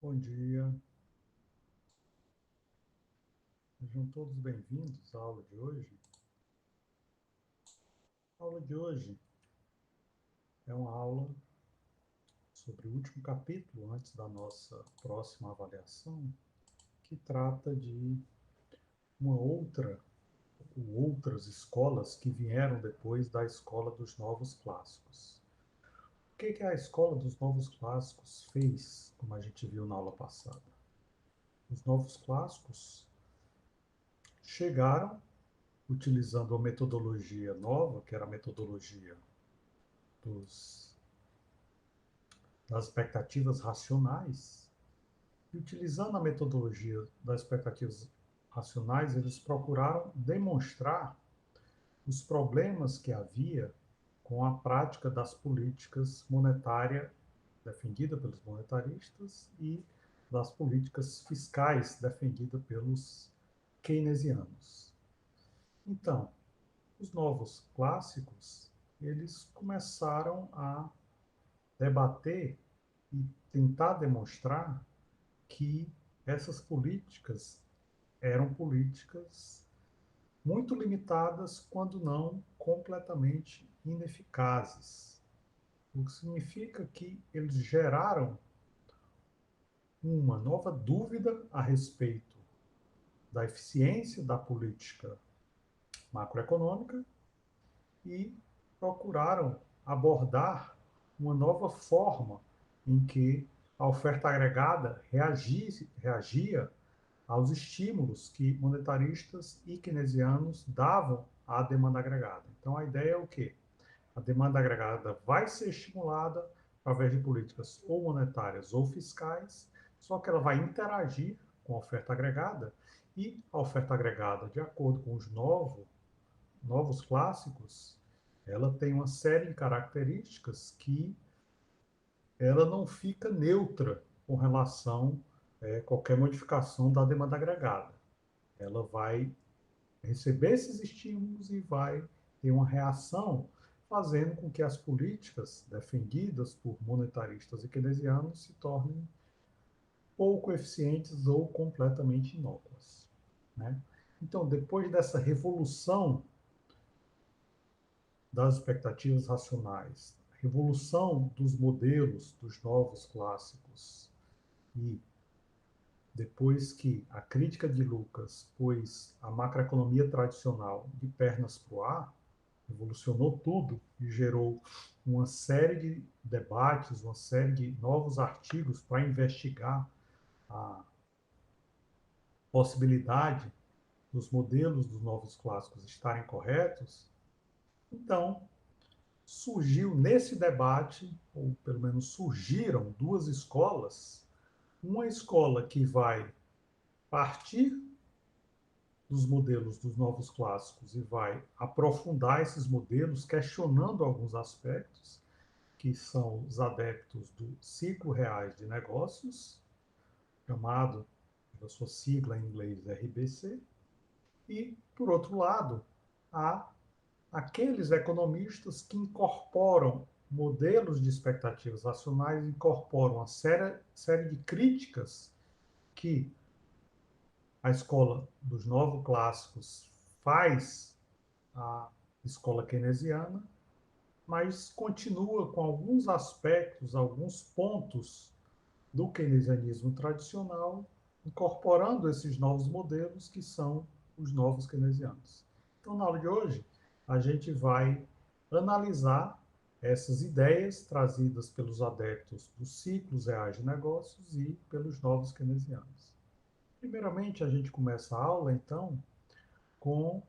Bom dia, sejam todos bem-vindos à aula de hoje. A aula de hoje é uma aula sobre o último capítulo antes da nossa próxima avaliação, que trata de uma outra ou outras escolas que vieram depois da escola dos novos clássicos. O que a escola dos novos clássicos fez, como a gente viu na aula passada? Os novos clássicos chegaram utilizando uma metodologia nova, que era a metodologia dos das expectativas racionais, e utilizando a metodologia das expectativas racionais, eles procuraram demonstrar os problemas que havia com a prática das políticas monetárias defendida pelos monetaristas e das políticas fiscais defendidas pelos keynesianos. Então, os novos clássicos, eles começaram a debater e tentar demonstrar que essas políticas eram políticas muito limitadas, quando não completamente ineficazes. O que significa que eles geraram uma nova dúvida a respeito da eficiência da política macroeconômica e procuraram abordar uma nova forma em que a oferta agregada reagia aos estímulos que monetaristas e keynesianos davam à demanda agregada. Então, a ideia é o quê? A demanda agregada vai ser estimulada através de políticas ou monetárias ou fiscais, só que ela vai interagir com a oferta agregada e a oferta agregada, de acordo com os novos clássicos, ela tem uma série de características que ela não fica neutra com relação a qualquer modificação da demanda agregada. Ela vai receber esses estímulos e vai ter uma reação, fazendo com que as políticas defendidas por monetaristas e keynesianos se tornem pouco eficientes ou completamente inócuas, né? Então, depois dessa revolução das expectativas racionais, revolução dos modelos dos novos clássicos e depois que a crítica de Lucas pôs a macroeconomia tradicional de pernas para o ar, revolucionou tudo e gerou uma série de debates, uma série de novos artigos para investigar a possibilidade dos modelos dos novos clássicos estarem corretos. Então, surgiu nesse debate, ou pelo menos surgiram duas escolas, uma escola que vai partir dos modelos dos novos clássicos e vai aprofundar esses modelos, questionando alguns aspectos, que são os adeptos do ciclo reais de negócios, chamado, da sua sigla em inglês, RBC, e, por outro lado, há aqueles economistas que incorporam modelos de expectativas racionais, incorporam uma série de críticas que a escola dos novos clássicos faz à escola keynesiana, mas continua com alguns aspectos, alguns pontos do keynesianismo tradicional, incorporando esses novos modelos que são os novos keynesianos. Então, na aula de hoje, a gente vai analisar essas ideias trazidas pelos adeptos dos ciclos reais de negócios e pelos novos keynesianos. Primeiramente, a gente começa a aula, então, com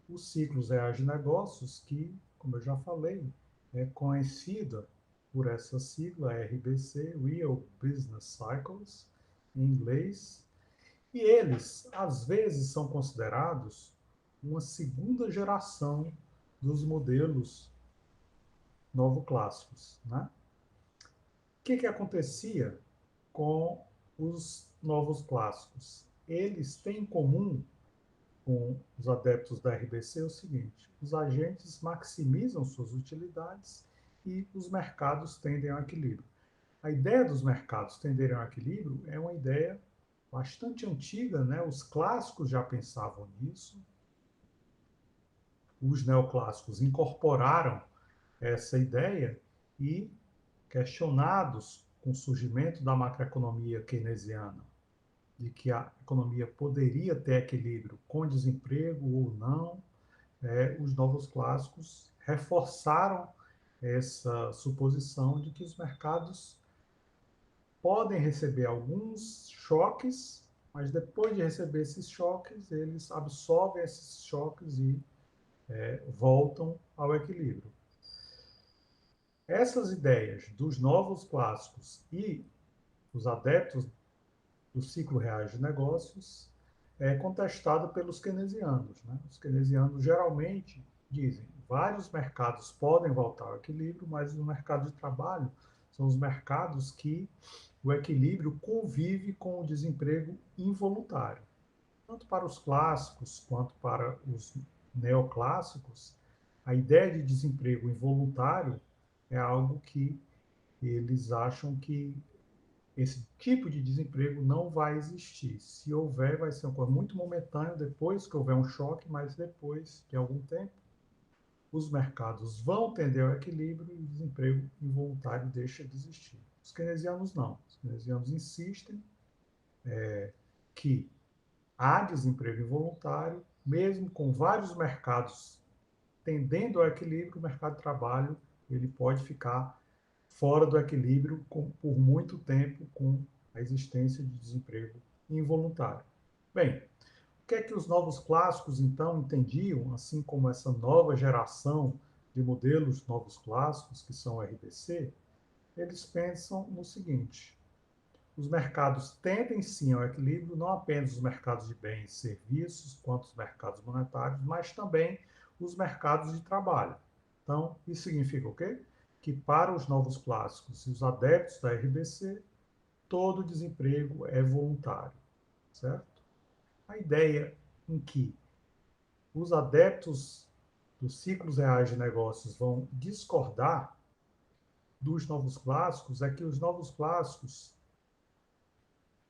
os ciclos reais de negócios, que, como eu já falei, é conhecida por essa sigla RBC, Real Business Cycles, em inglês, e eles, às vezes, são considerados uma segunda geração dos modelos novoclássicos, né? O que acontecia com os novos clássicos? Eles têm em comum com os adeptos da RBC é o seguinte: os agentes maximizam suas utilidades e os mercados tendem ao equilíbrio. A ideia dos mercados tenderem ao equilíbrio é uma ideia bastante antiga, né? Os clássicos já pensavam nisso, os neoclássicos incorporaram essa ideia e, questionados com o surgimento da macroeconomia keynesiana, de que a economia poderia ter equilíbrio com desemprego ou não, os novos clássicos reforçaram essa suposição de que os mercados podem receber alguns choques, mas depois de receber esses choques, eles absorvem esses choques e voltam ao equilíbrio. Essas ideias dos novos clássicos e os adeptos do ciclo reais de negócios é contestado pelos keynesianos. Né? Os keynesianos geralmente dizem vários mercados podem voltar ao equilíbrio, mas o mercado de trabalho são os mercados que o equilíbrio convive com o desemprego involuntário. Tanto para os clássicos quanto para os neoclássicos, a ideia de desemprego involuntário é algo que eles acham que esse tipo de desemprego não vai existir. Se houver, vai ser uma coisa muito momentânea, depois que houver um choque, mas depois de algum tempo, os mercados vão tender ao equilíbrio e o desemprego involuntário deixa de existir. Os keynesianos não. Os keynesianos insistem que há desemprego involuntário, mesmo com vários mercados tendendo ao equilíbrio, o mercado de trabalho ele pode ficar fora do equilíbrio por muito tempo com a existência de desemprego involuntário. Bem, o que é que os novos clássicos então entendiam, assim como essa nova geração de modelos novos clássicos, que são o RBC, eles pensam no seguinte: os mercados tendem sim ao equilíbrio, não apenas os mercados de bens e serviços, quanto os mercados monetários, mas também os mercados de trabalho. Então, isso significa o quê? Que para os novos clássicos e os adeptos da RBC, todo desemprego é voluntário, certo? A ideia em que os adeptos dos ciclos reais de negócios vão discordar dos novos clássicos é que os novos clássicos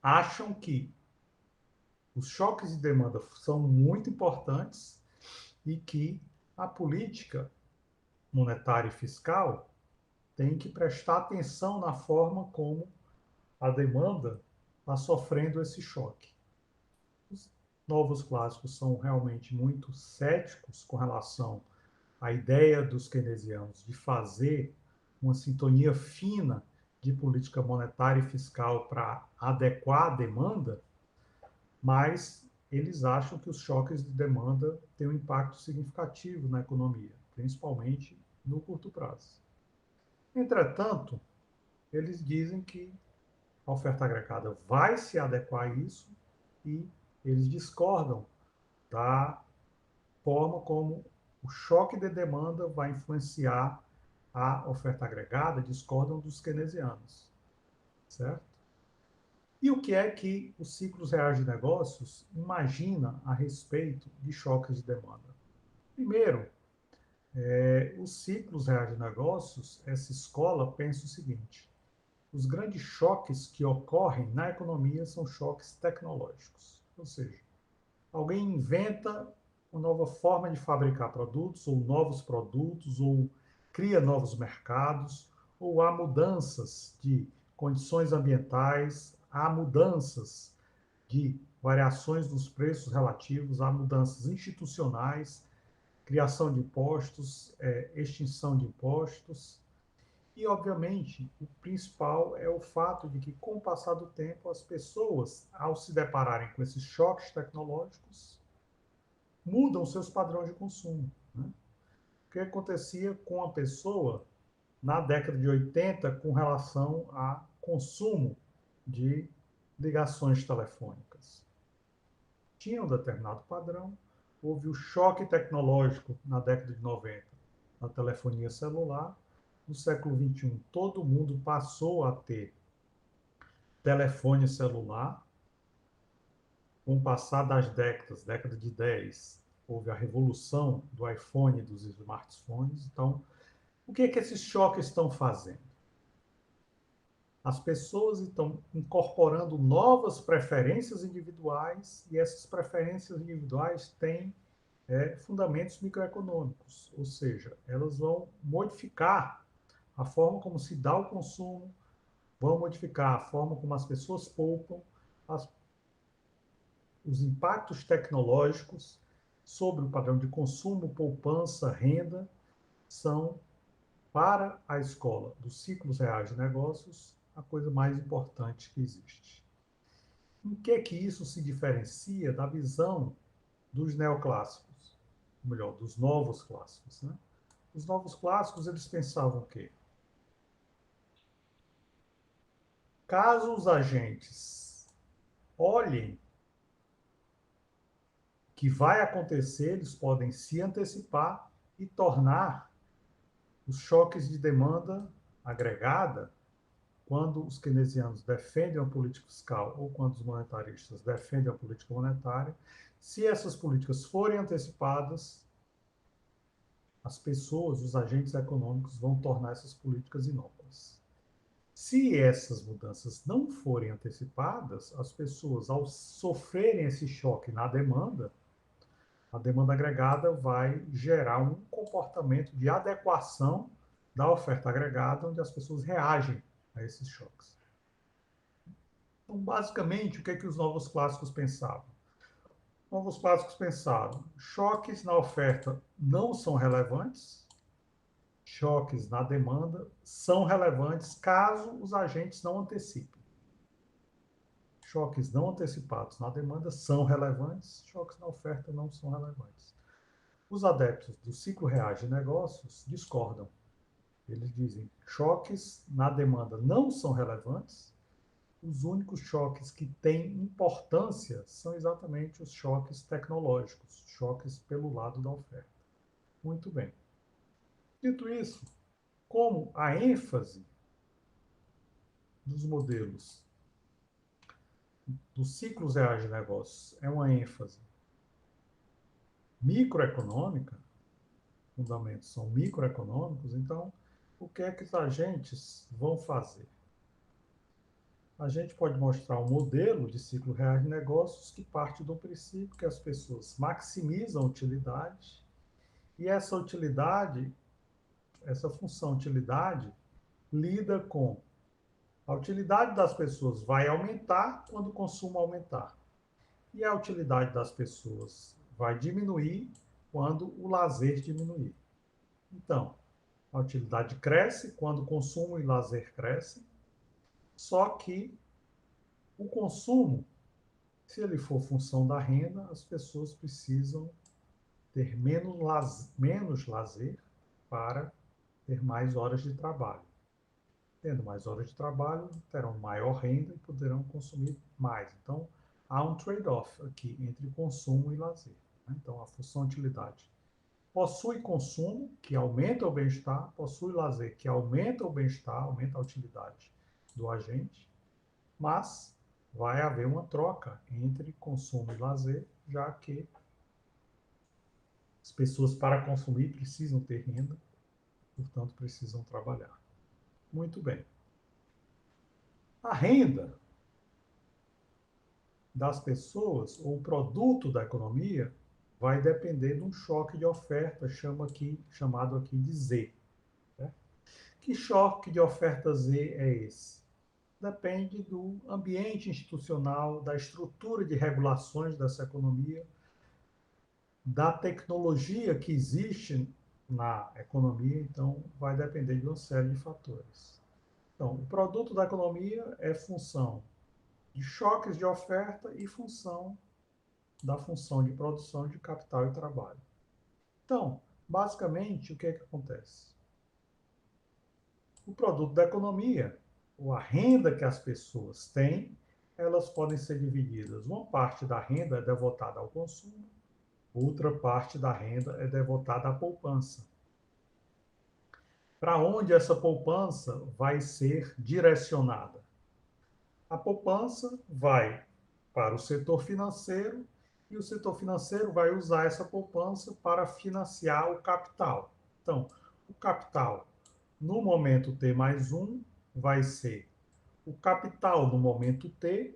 acham que os choques de demanda são muito importantes e que a política monetária e fiscal tem que prestar atenção na forma como a demanda está sofrendo esse choque. Os novos clássicos são realmente muito céticos com relação à ideia dos keynesianos de fazer uma sintonia fina de política monetária e fiscal para adequar a demanda, mas eles acham que os choques de demanda têm um impacto significativo na economia, principalmente no curto prazo. Entretanto, eles dizem que a oferta agregada vai se adequar a isso e eles discordam da forma como o choque de demanda vai influenciar a oferta agregada, discordam dos keynesianos, certo? E o que é que os ciclos reais de negócios imagina a respeito de choques de demanda? Primeiro, os ciclos reais de negócios, essa escola pensa o seguinte: os grandes choques que ocorrem na economia são choques tecnológicos, ou seja, alguém inventa uma nova forma de fabricar produtos, ou cria novos mercados, ou há mudanças de condições ambientais, há mudanças de variações nos preços relativos, há mudanças institucionais, criação de impostos, extinção de impostos. E, obviamente, o principal é o fato de que, com o passar do tempo, as pessoas, ao se depararem com esses choques tecnológicos, mudam seus padrões de consumo. Né? O que acontecia com a pessoa na década de 80 com relação a consumo de ligações telefônicas? Tinha um determinado padrão, houve o choque tecnológico na década de 90 na telefonia celular. No século XXI, todo mundo passou a ter telefone celular. Com o passar das décadas, década de 10, houve a revolução do iPhone e dos smartphones. Então, o que é que esses choques estão fazendo? As pessoas estão incorporando novas preferências individuais e essas preferências individuais têm fundamentos microeconômicos, ou seja, elas vão modificar a forma como se dá o consumo, vão modificar a forma como as pessoas poupam, as, os impactos tecnológicos sobre o padrão de consumo, poupança, renda, são, para a escola dos ciclos reais de negócios, a coisa mais importante que existe. Em que isso se diferencia da visão dos neoclássicos? Ou melhor, dos novos clássicos, né? Os novos clássicos, eles pensavam que, caso os agentes olhem que vai acontecer, eles podem se antecipar e tornar os choques de demanda agregada, quando os keynesianos defendem a política fiscal ou quando os monetaristas defendem a política monetária, se essas políticas forem antecipadas, as pessoas, os agentes econômicos vão tornar essas políticas inócuas. Se essas mudanças não forem antecipadas, as pessoas, ao sofrerem esse choque na demanda, a demanda agregada vai gerar um comportamento de adequação da oferta agregada, onde as pessoas reagem a esses choques. Então, basicamente, o que os novos clássicos pensavam? Novos clássicos pensaram: choques na oferta não são relevantes, choques na demanda são relevantes caso os agentes não antecipem. Choques não antecipados na demanda são relevantes, choques na oferta não são relevantes. Os adeptos do ciclo reais de negócios discordam. Eles dizem: choques na demanda não são relevantes, os únicos choques que têm importância são exatamente os choques tecnológicos, choques pelo lado da oferta. Muito bem. Dito isso, como a ênfase dos modelos dos ciclos reais de negócios é uma ênfase microeconômica, fundamentos são microeconômicos, então o que é que os agentes vão fazer? A gente pode mostrar um modelo de ciclo real de negócios que parte do princípio que as pessoas maximizam a utilidade e essa utilidade, essa função utilidade, lida com a utilidade das pessoas vai aumentar quando o consumo aumentar. E a utilidade das pessoas vai diminuir quando o lazer diminuir. Então, a utilidade cresce quando o consumo e lazer crescem, só que o consumo, se ele for função da renda, as pessoas precisam ter menos lazer para ter mais horas de trabalho. Tendo mais horas de trabalho, terão maior renda e poderão consumir mais. Então, há um trade-off aqui entre consumo e lazer. Então, a função utilidade possui consumo, que aumenta o bem-estar, possui lazer, que aumenta o bem-estar, aumenta a utilidade do agente, mas vai haver uma troca entre consumo e lazer, já que as pessoas, para consumir, precisam ter renda, portanto, precisam trabalhar. Muito bem. A renda das pessoas, ou o produto da economia, vai depender de um choque de oferta, chamado aqui de Z. Né? Que choque de oferta Z é esse? Depende do ambiente institucional, da estrutura de regulações dessa economia, da tecnologia que existe na economia, então vai depender de uma série de fatores. Então, o produto da economia é função de choques de oferta e função da função de produção de capital e trabalho. Então, basicamente, o que é que acontece? O produto da economia, ou a renda que as pessoas têm, elas podem ser divididas. Uma parte da renda é devotada ao consumo, outra parte da renda é devotada à poupança. Para onde essa poupança vai ser direcionada? A poupança vai para o setor financeiro e o setor financeiro vai usar essa poupança para financiar o capital. Então, o capital, no momento T mais um, vai ser o capital no momento T,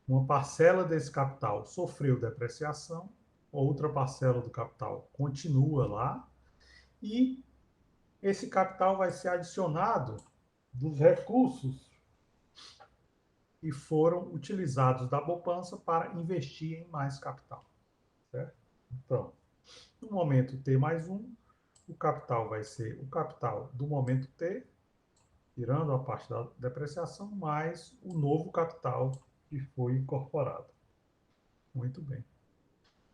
uma parcela desse capital sofreu depreciação, outra parcela do capital continua lá, e esse capital vai ser adicionado dos recursos que foram utilizados da poupança para investir em mais capital. Certo? Então, no momento T mais um, o capital vai ser o capital do momento T, tirando a parte da depreciação, mais o novo capital que foi incorporado. Muito bem.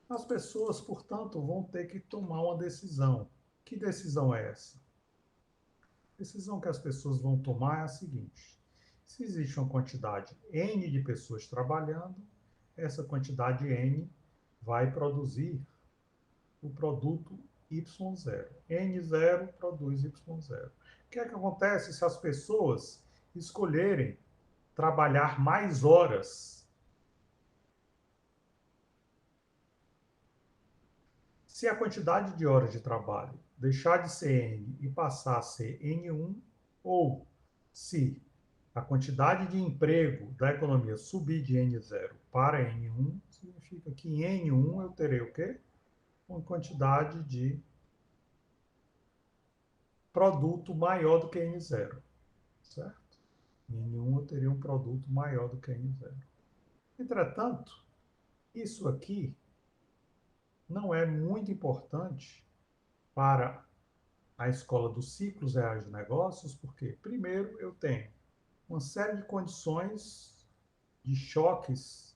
As pessoas, portanto, vão ter que tomar uma decisão. Que decisão é essa? A decisão que as pessoas vão tomar é a seguinte: se existe uma quantidade N de pessoas trabalhando, essa quantidade N vai produzir o produto Y0. N0 produz Y0. O que é que acontece se as pessoas escolherem trabalhar mais horas? Se a quantidade de horas de trabalho deixar de ser N e passar a ser N1, ou se a quantidade de emprego da economia subir de N0 para N1, significa que em N1 eu terei o quê? Uma quantidade de produto maior do que N0, certo? Em N1 eu teria um produto maior do que N0. Entretanto, isso aqui não é muito importante para a escola dos ciclos reais de negócios, porque, primeiro, eu tenho uma série de condições de choques,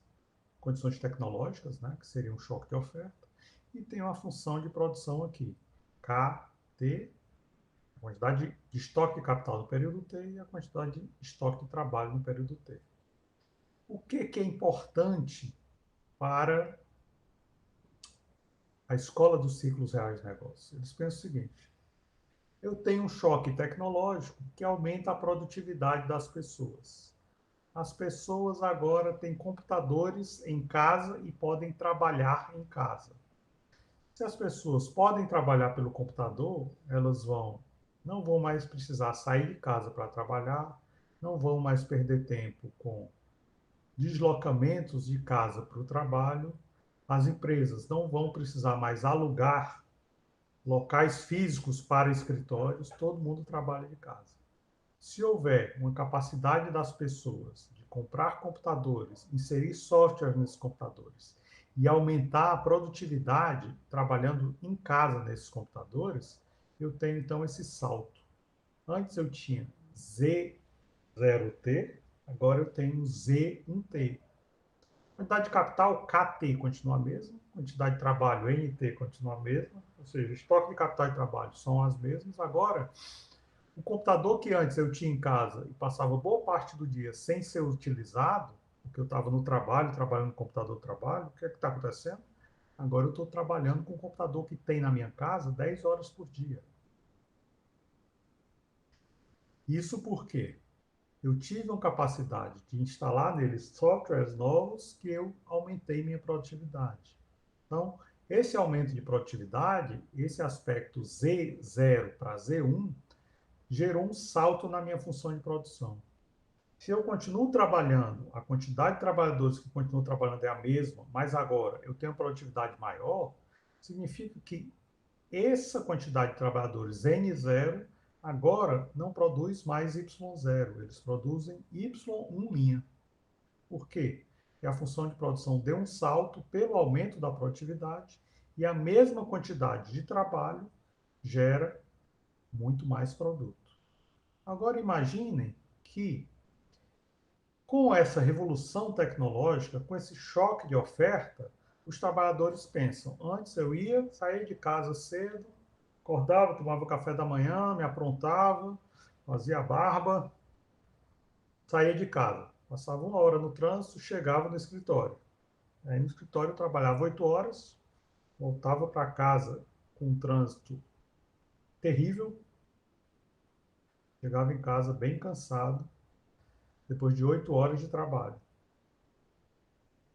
condições tecnológicas, né, que seria um choque de oferta, e tem uma função de produção aqui, KT, a quantidade de estoque de capital no período T e a quantidade de estoque de trabalho no período T. O que é importante para a escola dos ciclos reais de negócios? Eles pensam o seguinte: eu tenho um choque tecnológico que aumenta a produtividade das pessoas. As pessoas agora têm computadores em casa e podem trabalhar em casa. Se as pessoas podem trabalhar pelo computador, elas não vão mais precisar sair de casa para trabalhar, não vão mais perder tempo com deslocamentos de casa para o trabalho. As empresas não vão precisar mais alugar locais físicos para escritórios, todo mundo trabalha de casa. Se houver uma capacidade das pessoas de comprar computadores, inserir software nesses computadores e aumentar a produtividade trabalhando em casa nesses computadores, eu tenho então esse salto. Antes eu tinha Z0T, agora eu tenho Z1T. Quantidade de capital, KT, continua a mesma. Quantidade de trabalho, NT, continua a mesma. Ou seja, estoque de capital e trabalho são as mesmas. Agora, o computador que antes eu tinha em casa e passava boa parte do dia sem ser utilizado, porque eu estava no trabalho, trabalhando no computador do trabalho, o que é que está acontecendo? Agora eu estou trabalhando com o computador que tem na minha casa 10 horas por dia. Isso porque eu tive uma capacidade de instalar neles softwares novos que eu aumentei minha produtividade. Então, esse aumento de produtividade, esse aspecto Z0 para Z1, gerou um salto na minha função de produção. Se eu continuo trabalhando, a quantidade de trabalhadores que continuam trabalhando é a mesma, mas agora eu tenho produtividade maior, significa que essa quantidade de trabalhadores N0 agora não produz mais Y0, eles produzem Y1'. Por quê? Porque a função de produção deu um salto pelo aumento da produtividade e a mesma quantidade de trabalho gera muito mais produto. Agora imaginem que com essa revolução tecnológica, com esse choque de oferta, os trabalhadores pensam: antes eu ia sair de casa cedo, acordava, tomava café da manhã, me aprontava, fazia a barba, saía de casa. Passava uma hora no trânsito, chegava no escritório. Aí no escritório eu trabalhava 8 horas, voltava para casa com um trânsito terrível, chegava em casa bem cansado, depois de 8 horas de trabalho.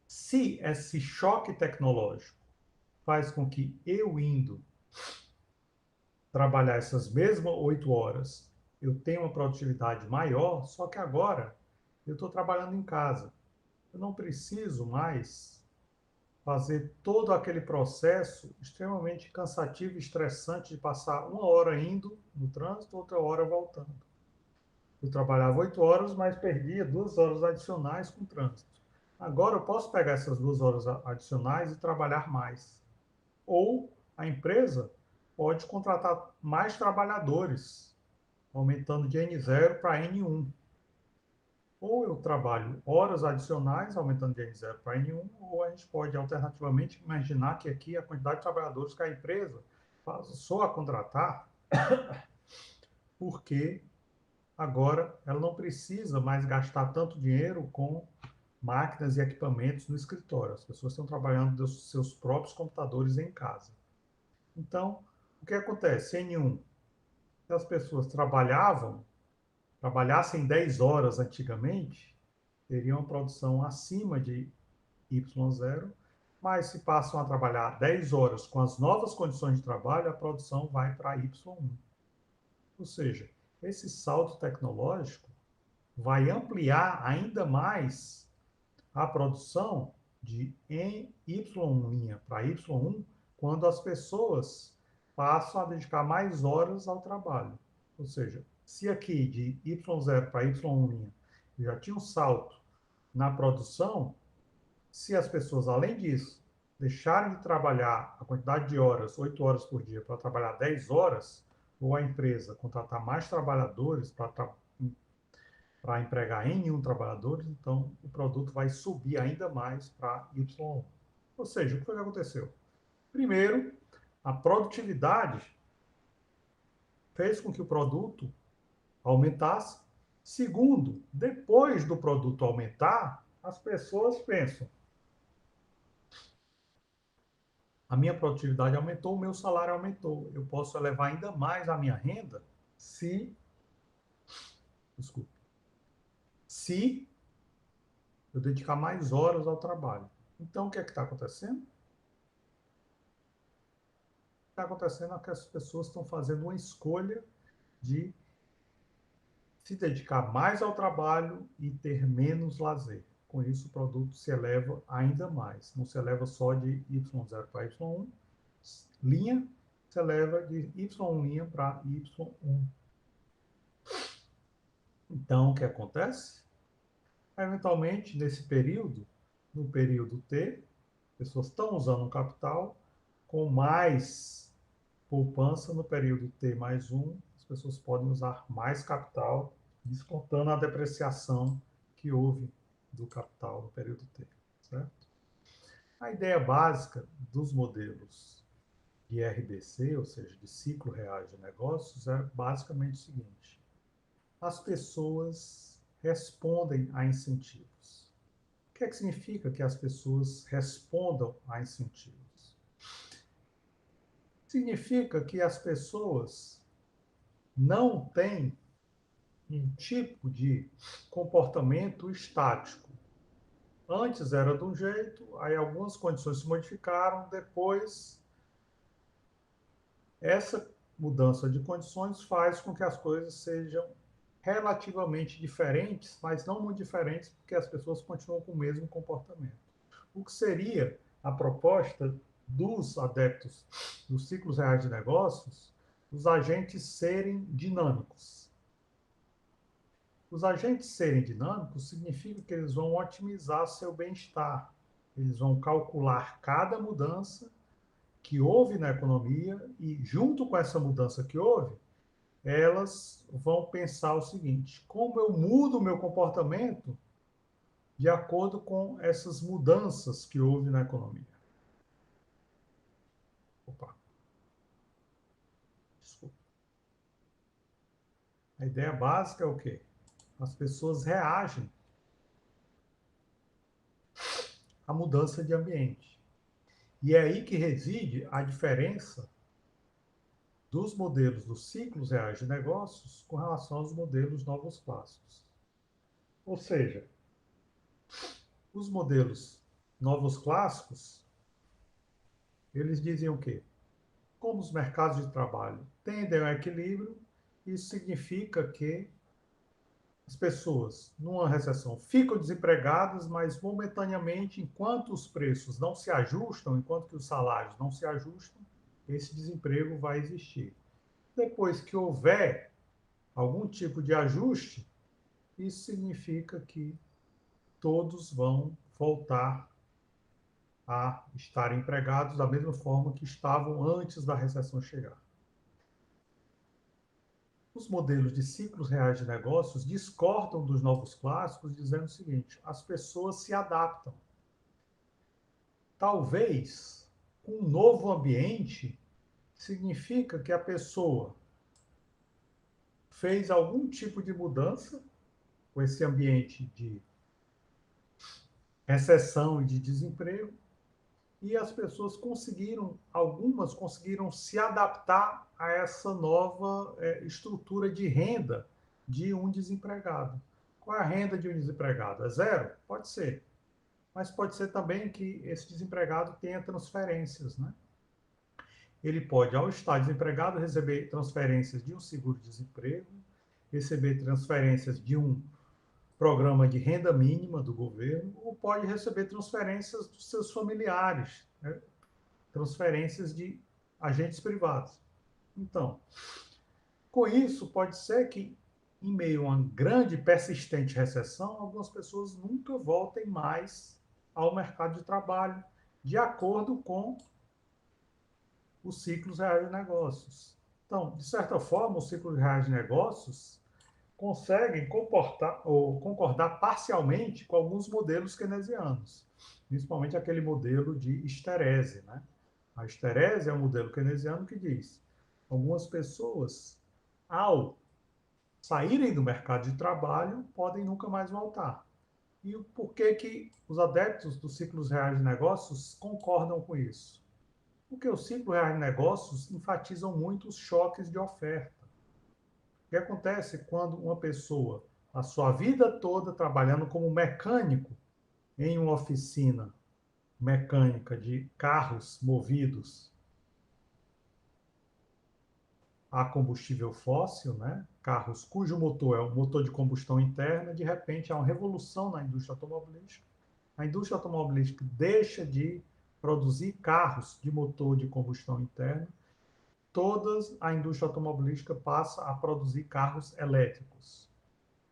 Se esse choque tecnológico faz com que eu indo trabalhar essas mesmas 8 horas, eu tenha uma produtividade maior, só que agora eu estou trabalhando em casa. Eu não preciso mais fazer todo aquele processo extremamente cansativo e estressante de passar 1 hora indo no trânsito, outra hora voltando. Eu trabalhava 8 horas, mas perdia 2 horas adicionais com trânsito. Agora eu posso pegar essas 2 horas adicionais e trabalhar mais. Ou a empresa pode contratar mais trabalhadores, aumentando de N0 para N1. Ou eu trabalho horas adicionais, aumentando de N0 para N1, ou a gente pode alternativamente imaginar que aqui a quantidade de trabalhadores que a empresa passou a contratar, porque agora ela não precisa mais gastar tanto dinheiro com máquinas e equipamentos no escritório. As pessoas estão trabalhando dos seus próprios computadores em casa. Então, o que acontece? N1, se as pessoas trabalhassem 10 horas antigamente, teriam uma produção acima de Y0, mas se passam a trabalhar 10 horas com as novas condições de trabalho, a produção vai para Y1. Ou seja, esse salto tecnológico vai ampliar ainda mais a produção de Y' para Y1 quando as pessoas passam a dedicar mais horas ao trabalho. Ou seja, se aqui de Y0 para Y1' já tinha um salto na produção, se as pessoas, além disso, deixarem de trabalhar a quantidade de horas, 8 horas por dia, para trabalhar 10 horas, ou a empresa contratar mais trabalhadores para empregar N1 trabalhadores, então o produto vai subir ainda mais para Y1. Ou seja, o que foi que aconteceu? Primeiro, a produtividade fez com que o produto aumentasse. Segundo, depois do produto aumentar, as pessoas pensam: a minha produtividade aumentou, o meu salário aumentou. Eu posso elevar ainda mais a minha renda se, desculpa, se eu dedicar mais horas ao trabalho. Então, o que é que está acontecendo? O que está acontecendo é que as pessoas estão fazendo uma escolha de se dedicar mais ao trabalho e ter menos lazer. Com isso, o produto se eleva ainda mais. Não se eleva só de Y0 para Y1, linha, se eleva de Y1' para Y1. Então, o que acontece? Eventualmente, nesse período, no período T, pessoas estão usando um capital com mais poupança no período T mais um, as pessoas podem usar mais capital, descontando a depreciação que houve do capital no período T, certo? A ideia básica dos modelos de RBC, ou seja, de ciclo real de negócios, é basicamente o seguinte: as pessoas respondem a incentivos. O que é que significa que as pessoas respondam a incentivos? Significa que as pessoas não têm um tipo de comportamento estático. Antes era de um jeito, aí algumas condições se modificaram, depois essa mudança de condições faz com que as coisas sejam relativamente diferentes, mas não muito diferentes, porque as pessoas continuam com o mesmo comportamento. O que seria a proposta dos adeptos dos ciclos reais de negócios, os agentes serem dinâmicos. Os agentes serem dinâmicos significa que eles vão otimizar seu bem-estar. Eles vão calcular cada mudança que houve na economia e, junto com essa mudança que houve, elas vão pensar o seguinte: como eu mudo o meu comportamento de acordo com essas mudanças que houve na economia? Opa, desculpa. A ideia básica é o quê? As pessoas reagem à mudança de ambiente. E é aí que reside a diferença dos modelos dos ciclos reais de negócios com relação aos modelos novos clássicos. Ou seja, os modelos novos clássicos, eles dizem o quê? Como os mercados de trabalho tendem ao equilíbrio, isso significa que as pessoas, numa recessão, ficam desempregadas, mas momentaneamente, enquanto os preços não se ajustam, enquanto que os salários não se ajustam, esse desemprego vai existir. Depois que houver algum tipo de ajuste, isso significa que todos vão voltar a estar empregados da mesma forma que estavam antes da recessão chegar. Os modelos de ciclos reais de negócios discordam dos novos clássicos, dizendo o seguinte: as pessoas se adaptam. Talvez um novo ambiente significa que a pessoa fez algum tipo de mudança com esse ambiente de recessão e de desemprego, e as pessoas algumas conseguiram se adaptar a essa nova estrutura de renda de um desempregado. Qual é a renda de um desempregado? É zero? Pode ser. Mas pode ser também que esse desempregado tenha transferências, né? Ele pode, ao estar desempregado, receber transferências de um seguro-desemprego, receber transferências de um programa de renda mínima do governo, ou pode receber transferências dos seus familiares, né? Transferências de agentes privados. Então, com isso, pode ser que, em meio a uma grande e persistente recessão, algumas pessoas nunca voltem mais ao mercado de trabalho, de acordo com os ciclos reais de negócios. Então, de certa forma, os ciclos reais de negócios conseguem concordar parcialmente com alguns modelos keynesianos, principalmente aquele modelo de esterese, né? A esterese é um modelo keynesiano que diz: algumas pessoas, ao saírem do mercado de trabalho, podem nunca mais voltar. E por que que os adeptos dos ciclos reais de negócios concordam com isso? Porque os ciclos reais de negócios enfatizam muito os choques de oferta. O que acontece quando uma pessoa, a sua vida toda trabalhando como mecânico em uma oficina mecânica de carros movidos a combustível fóssil, né? Carros cujo motor é um motor de combustão interna, de repente há uma revolução na indústria automobilística. A indústria automobilística deixa de produzir carros de motor de combustão interna, a indústria automobilística passa a produzir carros elétricos.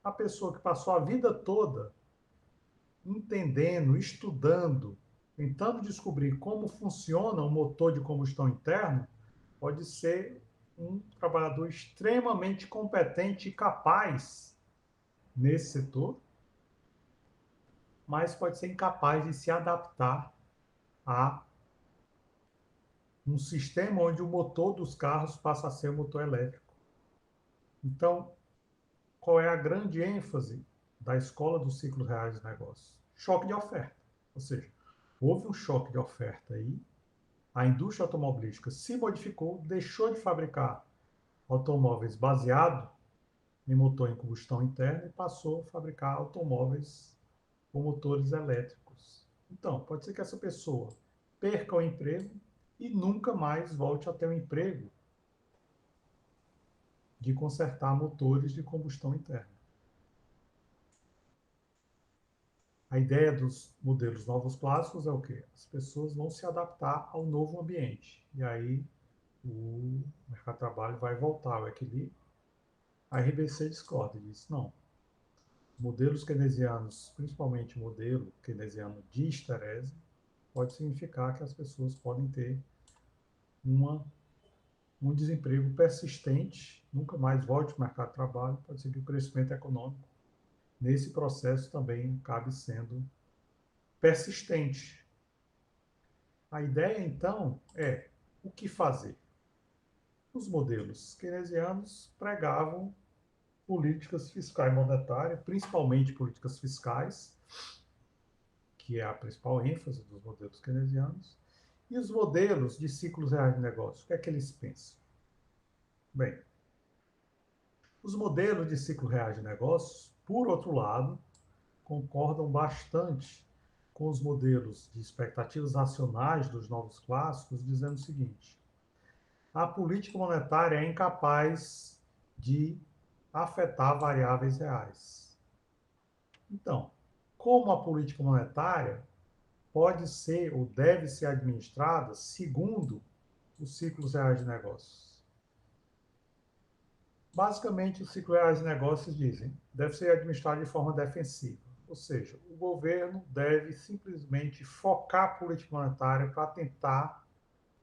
A pessoa que passou a vida toda entendendo, estudando, tentando descobrir como funciona o motor de combustão interna, pode ser um trabalhador extremamente competente e capaz nesse setor, mas pode ser incapaz de se adaptar a um sistema onde o motor dos carros passa a ser motor elétrico. Então, qual é a grande ênfase da escola dos ciclos reais de negócios? Choque de oferta. Ou seja, houve um choque de oferta aí, a indústria automobilística se modificou, deixou de fabricar automóveis baseados em motor em combustão interna e passou a fabricar automóveis com motores elétricos. Então, pode ser que essa pessoa perca o emprego e nunca mais volte a ter um emprego de consertar motores de combustão interna. A ideia dos modelos novos clássicos é o quê? As pessoas vão se adaptar ao novo ambiente. E aí o mercado de trabalho vai voltar ao equilíbrio. A RBC discorda e diz: não, modelos keynesianos, principalmente o modelo keynesiano de esterese, pode significar que as pessoas podem ter um desemprego persistente, nunca mais volte ao mercado de trabalho, pode ser que o crescimento econômico nesse processo também acabe sendo persistente. A ideia, então, é o que fazer. Os modelos keynesianos pregavam políticas fiscais e monetárias, principalmente políticas fiscais, que é a principal ênfase dos modelos keynesianos, e os modelos de ciclos reais de negócio. O que é que eles pensam? Bem, os modelos de ciclo reais de negócios, por outro lado, concordam bastante com os modelos de expectativas racionais dos novos clássicos, dizendo o seguinte: a política monetária é incapaz de afetar variáveis reais. Então, como a política monetária pode ser ou deve ser administrada segundo os ciclos reais de negócios? Basicamente, os ciclos reais de negócios dizem deve ser administrado de forma defensiva, ou seja, o governo deve simplesmente focar a política monetária para tentar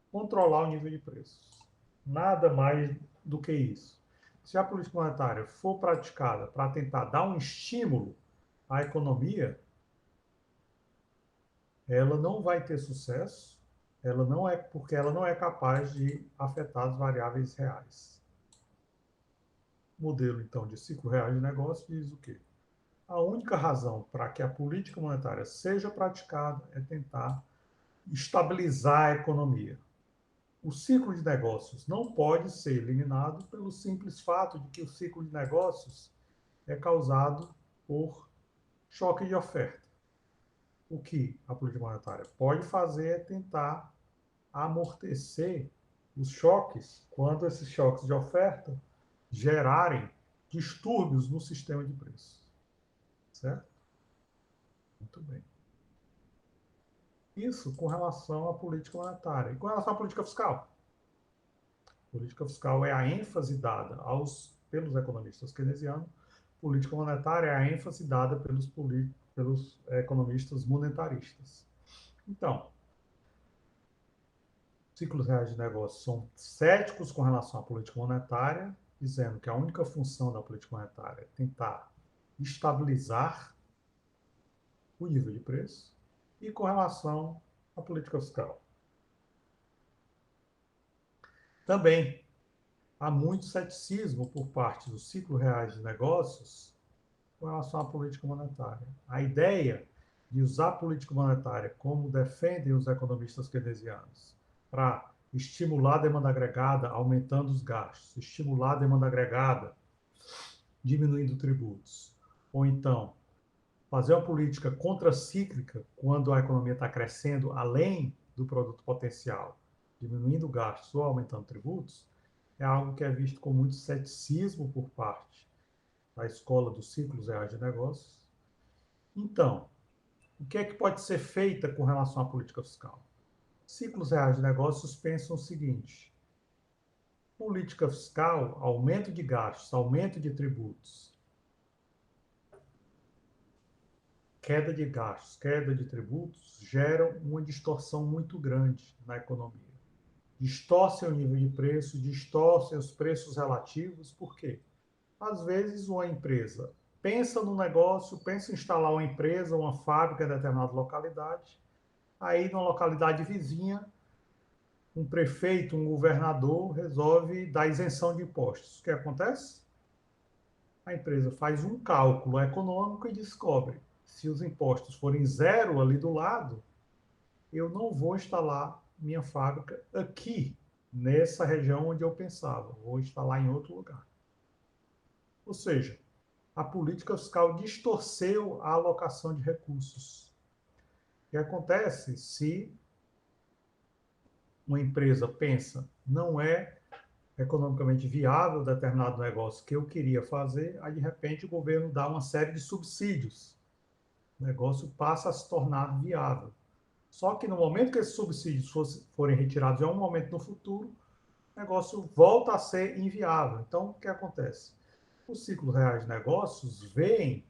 controlar o nível de preços. Nada mais do que isso. Se a política monetária for praticada para tentar dar um estímulo à economia, ela não vai ter sucesso, ela não é porque ela não é capaz de afetar as variáveis reais. O modelo, então, de ciclo real de negócio diz o quê? A única razão para que a política monetária seja praticada é tentar estabilizar a economia. O ciclo de negócios não pode ser eliminado pelo simples fato de que o ciclo de negócios é causado por choque de oferta. O que a política monetária pode fazer é tentar amortecer os choques quando esses choques de oferta gerarem distúrbios no sistema de preços. Certo? Muito bem. Isso com relação à política monetária. E com relação à política fiscal? A política fiscal é a ênfase dada pelos economistas keynesianos. Política monetária é a ênfase dada pelos economistas monetaristas. Então, ciclos reais de negócios são céticos com relação à política monetária, dizendo que a única função da política monetária é tentar estabilizar o nível de preço, e com relação à política fiscal. Também há muito ceticismo por parte dos ciclos reais de negócios com relação à política monetária. A ideia de usar a política monetária, como defendem os economistas keynesianos, para estimular a demanda agregada, aumentando os gastos, estimular a demanda agregada, diminuindo tributos, ou então fazer uma política contracíclica quando a economia está crescendo além do produto potencial, diminuindo gastos ou aumentando tributos, é algo que é visto com muito ceticismo por parte da escola dos ciclos reais de negócios. Então, o que é que pode ser feita com relação à política fiscal? Ciclos reais de negócios pensam o seguinte: política fiscal, aumento de gastos, aumento de tributos, queda de gastos, queda de tributos, geram uma distorção muito grande na economia. Distorcem o nível de preço, distorcem os preços relativos, por quê? Às vezes uma empresa pensa no negócio, pensa em instalar uma empresa, uma fábrica em determinada localidade, aí numa localidade vizinha, um prefeito, um governador resolve dar isenção de impostos. O que acontece? A empresa faz um cálculo econômico e descobre: se os impostos forem zero ali do lado, eu não vou instalar minha fábrica aqui, nessa região onde eu pensava, vou instalar em outro lugar. Ou seja, a política fiscal distorceu a alocação de recursos. O que acontece se uma empresa pensa, não é economicamente viável determinado negócio que eu queria fazer, aí de repente o governo dá uma série de subsídios. O negócio passa a se tornar viável. Só que no momento que esses subsídios forem retirados em algum momento no futuro, o negócio volta a ser inviável. Então, o que acontece? Os ciclos reais de negócios veem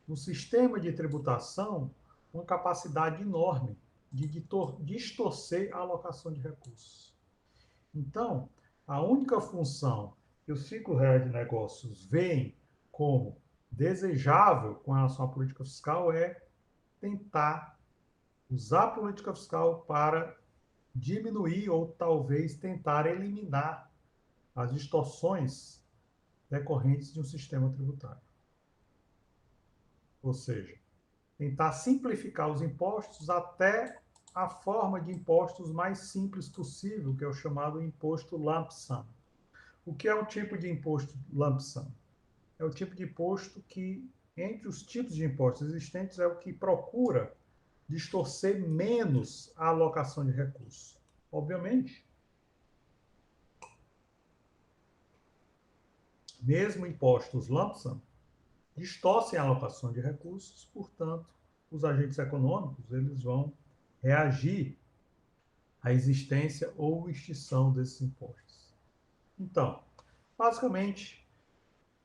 no sistema de tributação uma capacidade enorme de distorcer a alocação de recursos. Então, a única função que os ciclos reais de negócios veem como desejável com relação à política fiscal é tentar usar a política fiscal para diminuir ou talvez tentar eliminar as distorções decorrentes de um sistema tributário. Ou seja, tentar simplificar os impostos até a forma de impostos mais simples possível, que é o chamado imposto lump sum. O que é um tipo de imposto lump sum? É o tipo de imposto que, entre os tipos de impostos existentes, é o que procura distorcer menos a alocação de recursos. Obviamente, mesmo impostos lump sum, distorcem a alocação de recursos, portanto, os agentes econômicos eles vão reagir à existência ou extinção desses impostos. Então, basicamente,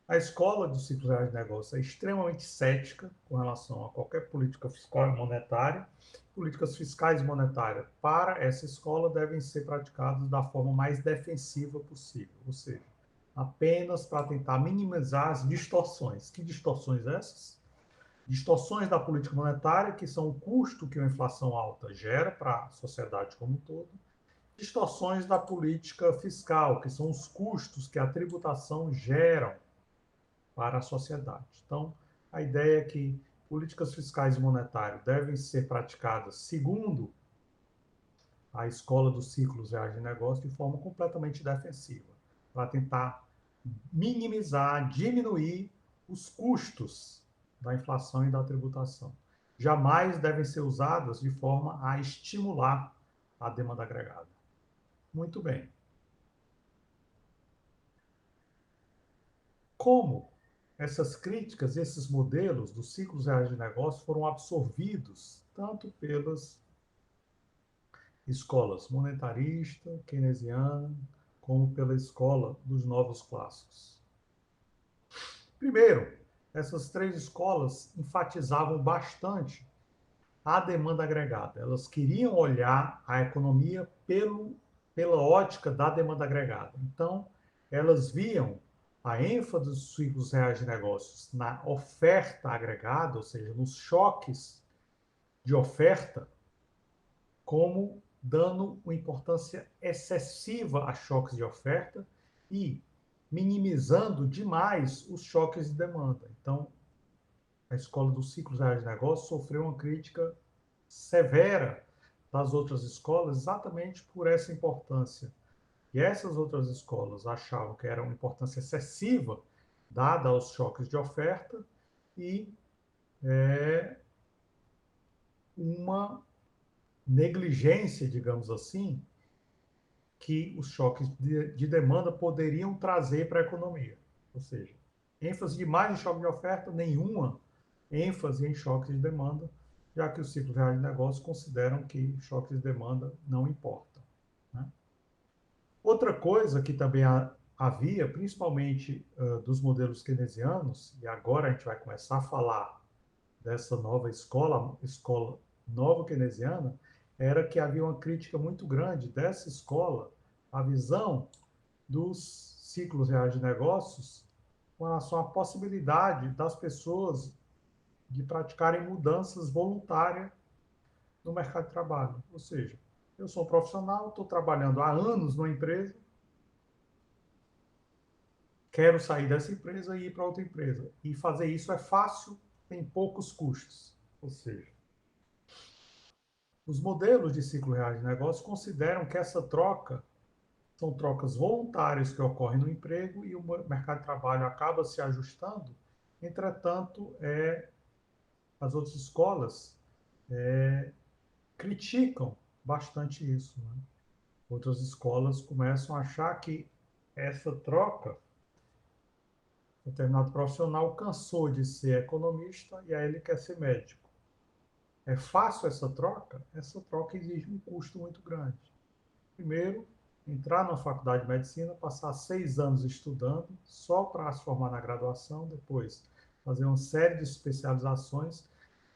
a escola dos ciclos reais de negócio é extremamente cética com relação a qualquer política fiscal e monetária. Políticas fiscais e monetárias para essa escola devem ser praticadas da forma mais defensiva possível, ou seja, apenas para tentar minimizar as distorções. Que distorções essas? Distorções da política monetária, que são o custo que a inflação alta gera para a sociedade como um todo. Distorções da política fiscal, que são os custos que a tributação gera para a sociedade. Então, a ideia é que políticas fiscais e monetárias devem ser praticadas segundo a escola dos ciclos reais de negócio de forma completamente defensiva, para tentar minimizar, diminuir os custos da inflação e da tributação. Jamais devem ser usadas de forma a estimular a demanda agregada. Muito bem. Como essas críticas, esses modelos dos ciclos reais de negócio foram absorvidos tanto pelas escolas monetarista, keynesiana, como pela escola dos novos clássicos. Primeiro, essas três escolas enfatizavam bastante a demanda agregada. Elas queriam olhar a economia pela ótica da demanda agregada. Então, elas viam a ênfase dos ciclos reais de negócios na oferta agregada, ou seja, nos choques de oferta, como dando uma importância excessiva a choques de oferta e minimizando demais os choques de demanda. Então, a escola dos ciclos reais de negócios sofreu uma crítica severa das outras escolas exatamente por essa importância. E essas outras escolas achavam que era uma importância excessiva dada aos choques de oferta e uma negligência, digamos assim, que os choques de demanda poderiam trazer para a economia. Ou seja, ênfase demais em choque de oferta, nenhuma ênfase em choques de demanda, já que os ciclos reais de negócio consideram que choques de demanda não importam. Né? Outra coisa que também havia, principalmente dos modelos keynesianos, e agora a gente vai começar a falar dessa nova escola nova keynesiana, era que havia uma crítica muito grande dessa escola, a visão dos ciclos reais de negócios com relação à possibilidade das pessoas de praticarem mudanças voluntárias no mercado de trabalho. Ou seja, eu sou um profissional, estou trabalhando há anos numa empresa, quero sair dessa empresa e ir para outra empresa. E fazer isso é fácil, tem poucos custos. Ou seja, os modelos de ciclo real de negócio consideram que essa troca são trocas voluntárias que ocorrem no emprego e o mercado de trabalho acaba se ajustando. Entretanto, as outras escolas criticam bastante isso. Né? Outras escolas começam a achar que essa troca, determinado profissional cansou de ser economista e aí ele quer ser médico. É fácil essa troca? Essa troca exige um custo muito grande. Primeiro, entrar na faculdade de medicina, passar 6 anos estudando, só para se formar na graduação, depois fazer uma série de especializações.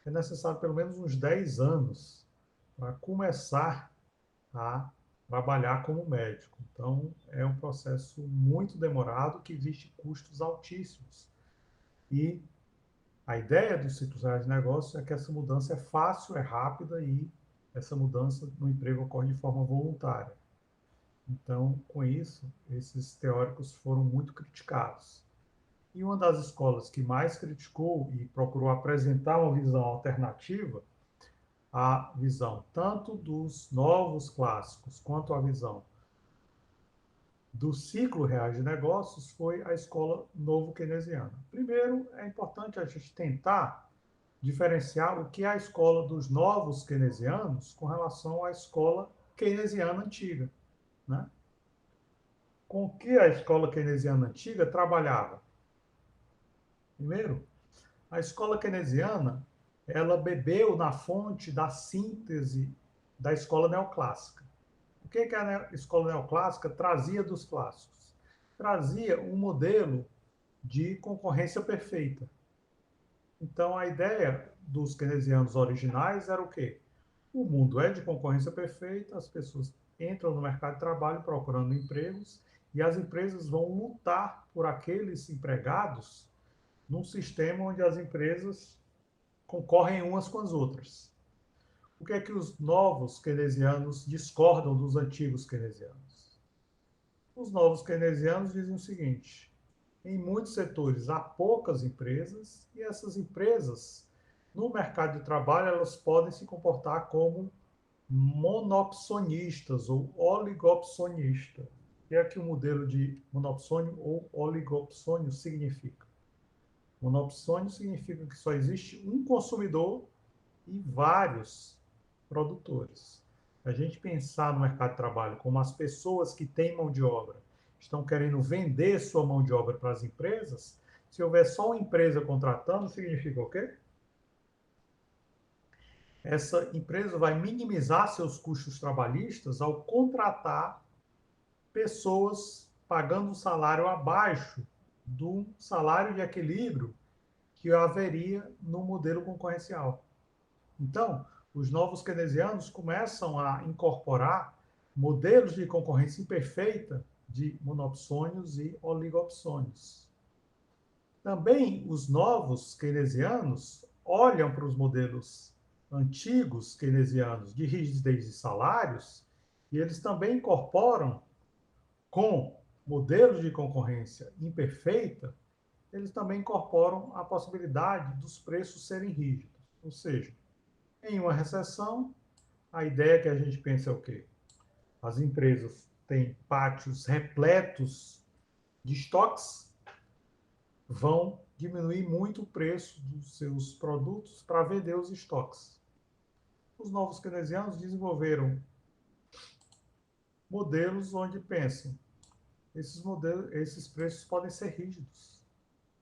É necessário pelo menos uns 10 anos para começar a trabalhar como médico. Então, é um processo muito demorado que existe custos altíssimos. E a ideia dos ciclos reais de negócio é que essa mudança é fácil, é rápida e essa mudança no emprego ocorre de forma voluntária. Então, com isso, esses teóricos foram muito criticados. E uma das escolas que mais criticou e procurou apresentar uma visão alternativa, a visão tanto dos novos clássicos quanto a visão do ciclo real de negócios, foi a escola novo keynesiana. Primeiro, é importante a gente tentar diferenciar o que é a escola dos novos keynesianos com relação à escola keynesiana antiga. Né? Com que a escola keynesiana antiga trabalhava? Primeiro, A escola keynesiana, ela bebeu na fonte da síntese da escola neoclássica. O que a escola neoclássica trazia dos clássicos? Trazia um modelo de concorrência perfeita. Então, a ideia dos keynesianos originais era o quê? O mundo é de concorrência perfeita, as pessoas entram no mercado de trabalho procurando empregos e as empresas vão lutar por aqueles empregados num sistema onde as empresas concorrem umas com as outras. O que é que os novos keynesianos discordam dos antigos keynesianos? Os novos keynesianos dizem o seguinte: em muitos setores há poucas empresas e essas empresas, no mercado de trabalho, elas podem se comportar como monopsonistas ou oligopsonistas. O que é que o modelo de monopsônio ou oligopsônio significa? Monopsônio significa que só existe um consumidor e vários produtores. A gente pensar no mercado de trabalho como as pessoas que têm mão de obra estão querendo vender sua mão de obra para as empresas, se houver só uma empresa contratando, significa o quê? Essa empresa vai minimizar seus custos trabalhistas ao contratar pessoas pagando um salário abaixo do salário de equilíbrio que haveria no modelo concorrencial. Então, os novos keynesianos começam a incorporar modelos de concorrência imperfeita de monopsônios e oligopsônios. Também os novos keynesianos olham para os modelos antigos keynesianos de rigidez de salários e eles também incorporam com modelos de concorrência imperfeita, eles também incorporam a possibilidade dos preços serem rígidos. Ou seja, em uma recessão, a ideia que a gente pensa é o quê? As empresas têm pátios repletos de estoques, vão diminuir muito o preço dos seus produtos para vender os estoques. Os novos keynesianos desenvolveram modelos onde pensam, esses preços podem ser rígidos.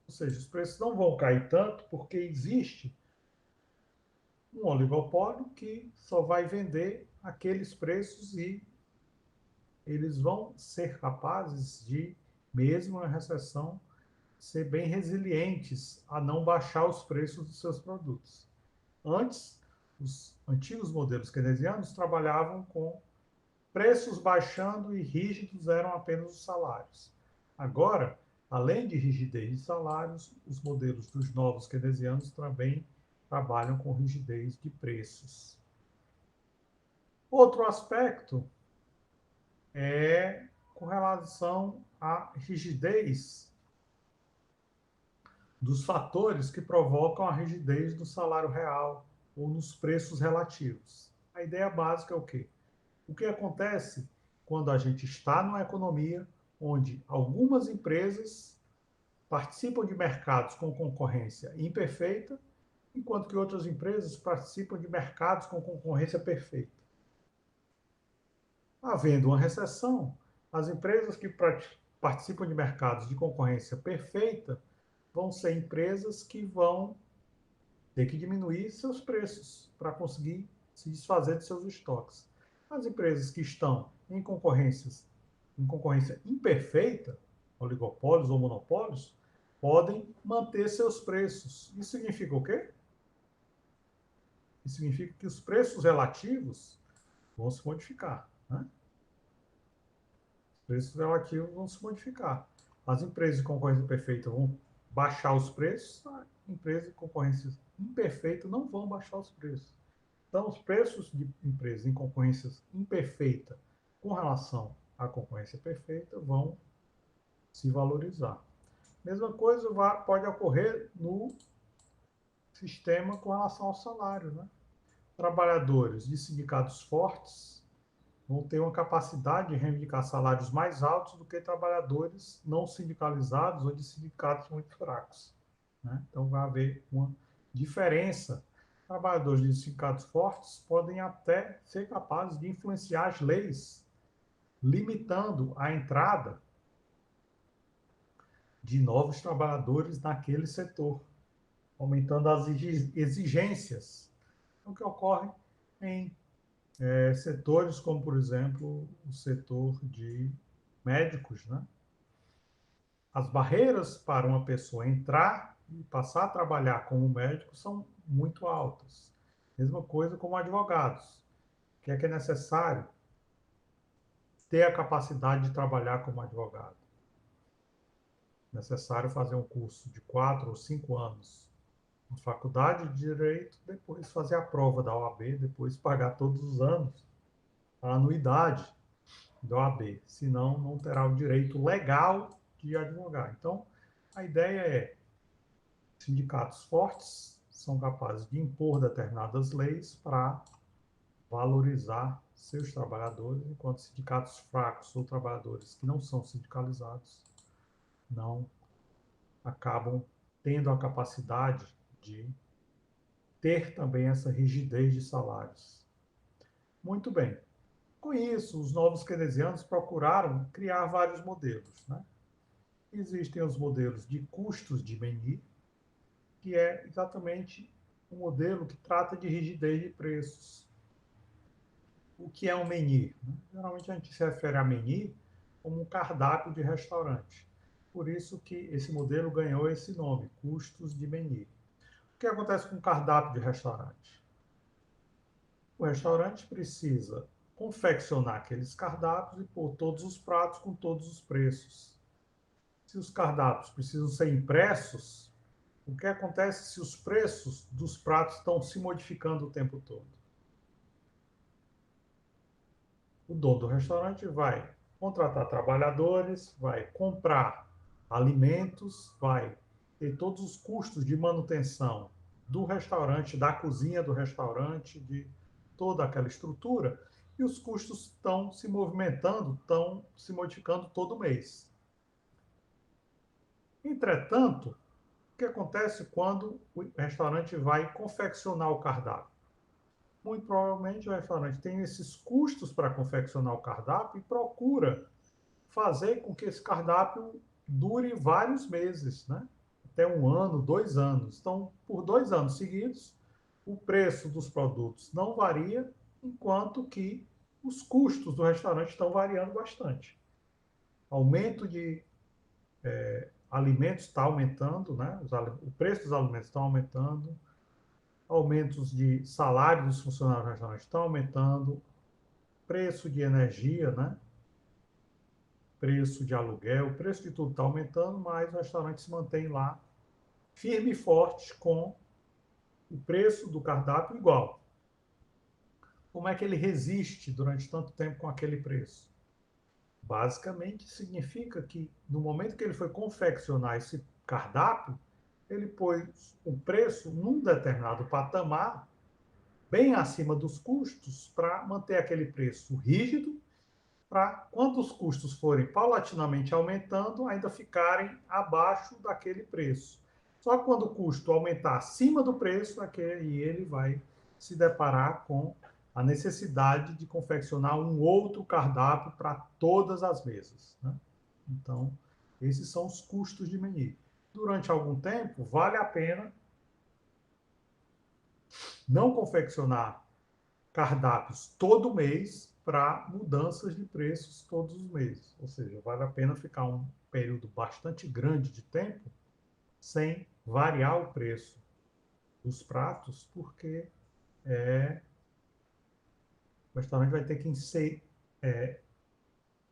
Ou seja, os preços não vão cair tanto porque existe um oligopólio que só vai vender aqueles preços e eles vão ser capazes de, mesmo na recessão, ser bem resilientes a não baixar os preços dos seus produtos. Antes, os antigos modelos keynesianos trabalhavam com preços baixando e rígidos eram apenas os salários. Agora, além de rigidez de salários, os modelos dos novos keynesianos também trabalham com rigidez de preços. Outro aspecto é com relação à rigidez dos fatores que provocam a rigidez do salário real ou nos preços relativos. A ideia básica é o quê? O que acontece quando a gente está numa economia onde algumas empresas participam de mercados com concorrência imperfeita, enquanto que outras empresas participam de mercados com concorrência perfeita. Havendo uma recessão, as empresas que participam de mercados de concorrência perfeita vão ser empresas que vão ter que diminuir seus preços para conseguir se desfazer de seus estoques. As empresas que estão em concorrência imperfeita, oligopólios ou monopólios, podem manter seus preços. Isso significa o quê? Isso significa que os preços relativos vão se modificar. Né? Os preços relativos vão se modificar. As empresas de concorrência perfeita vão baixar os preços, as empresas de concorrência imperfeita não vão baixar os preços. Então, os preços de empresas em concorrência imperfeita com relação à concorrência perfeita vão se valorizar. Mesma coisa pode ocorrer no sistema com relação ao salário. Né? Trabalhadores de sindicatos fortes vão ter uma capacidade de reivindicar salários mais altos do que trabalhadores não sindicalizados ou de sindicatos muito fracos. Né? Então, vai haver uma diferença. Trabalhadores de sindicatos fortes podem até ser capazes de influenciar as leis, limitando a entrada de novos trabalhadores naquele setor. aumentando as exigências, o que ocorre em setores como, por exemplo, o setor de médicos, né? As barreiras para uma pessoa entrar e passar a trabalhar como médico são muito altas. Mesma coisa como advogados, que é necessário ter a capacidade de trabalhar como advogado. Necessário fazer um curso de 4 ou 5 anos na faculdade de Direito, depois fazer a prova da OAB, depois pagar todos os anos a anuidade da OAB, senão não terá o direito legal de advogar. Então, a ideia é sindicatos fortes são capazes de impor determinadas leis para valorizar seus trabalhadores, enquanto sindicatos fracos ou trabalhadores que não são sindicalizados não acabam tendo a capacidade de ter também essa rigidez de salários. Muito bem. Com isso, os novos keynesianos procuraram criar vários modelos, né? Existem os modelos de custos de Meny, que é exatamente um modelo que trata de rigidez de preços. O que é um Meny? Geralmente a gente se refere a Meny como um cardápio de restaurante. Por isso que esse modelo ganhou esse nome, custos de Meny. O que acontece com o cardápio de restaurante? O restaurante precisa confeccionar aqueles cardápios e pôr todos os pratos com todos os preços. Se os cardápios precisam ser impressos, o que acontece se os preços dos pratos estão se modificando o tempo todo? O dono do restaurante vai contratar trabalhadores, vai comprar alimentos, vai ter todos os custos de manutenção do restaurante, da cozinha do restaurante, de toda aquela estrutura, e os custos estão se movimentando, estão se modificando todo mês. Entretanto, o que acontece quando o restaurante vai confeccionar o cardápio? Muito provavelmente o restaurante tem esses custos para confeccionar o cardápio e procura fazer com que esse cardápio dure vários meses, né? Até 1 ano, 2 anos. Então, por 2 anos seguidos, o preço dos produtos não varia, enquanto que os custos do restaurante estão variando bastante. Aumento de alimentos está aumentando, né? O preço dos alimentos está aumentando, aumentos de salário dos funcionários do restaurante estão aumentando, preço de energia, né? Preço de aluguel, o preço de tudo está aumentando, mas o restaurante se mantém lá firme e forte com o preço do cardápio igual. Como é que ele resiste durante tanto tempo com aquele preço? Basicamente, significa que no momento que ele foi confeccionar esse cardápio, ele pôs o preço num determinado patamar, bem acima dos custos, para manter aquele preço rígido, para quando os custos forem paulatinamente aumentando, ainda ficarem abaixo daquele preço. Só que quando o custo aumentar acima do preço, é que ele vai se deparar com a necessidade de confeccionar um outro cardápio para todas as mesas, né? Então, esses são os custos de Meny. Durante algum tempo, vale a pena não confeccionar cardápios todo mês para mudanças de preços todos os meses. Ou seja, vale a pena ficar um período bastante grande de tempo sem variar o preço dos pratos, porque o restaurante vai ter que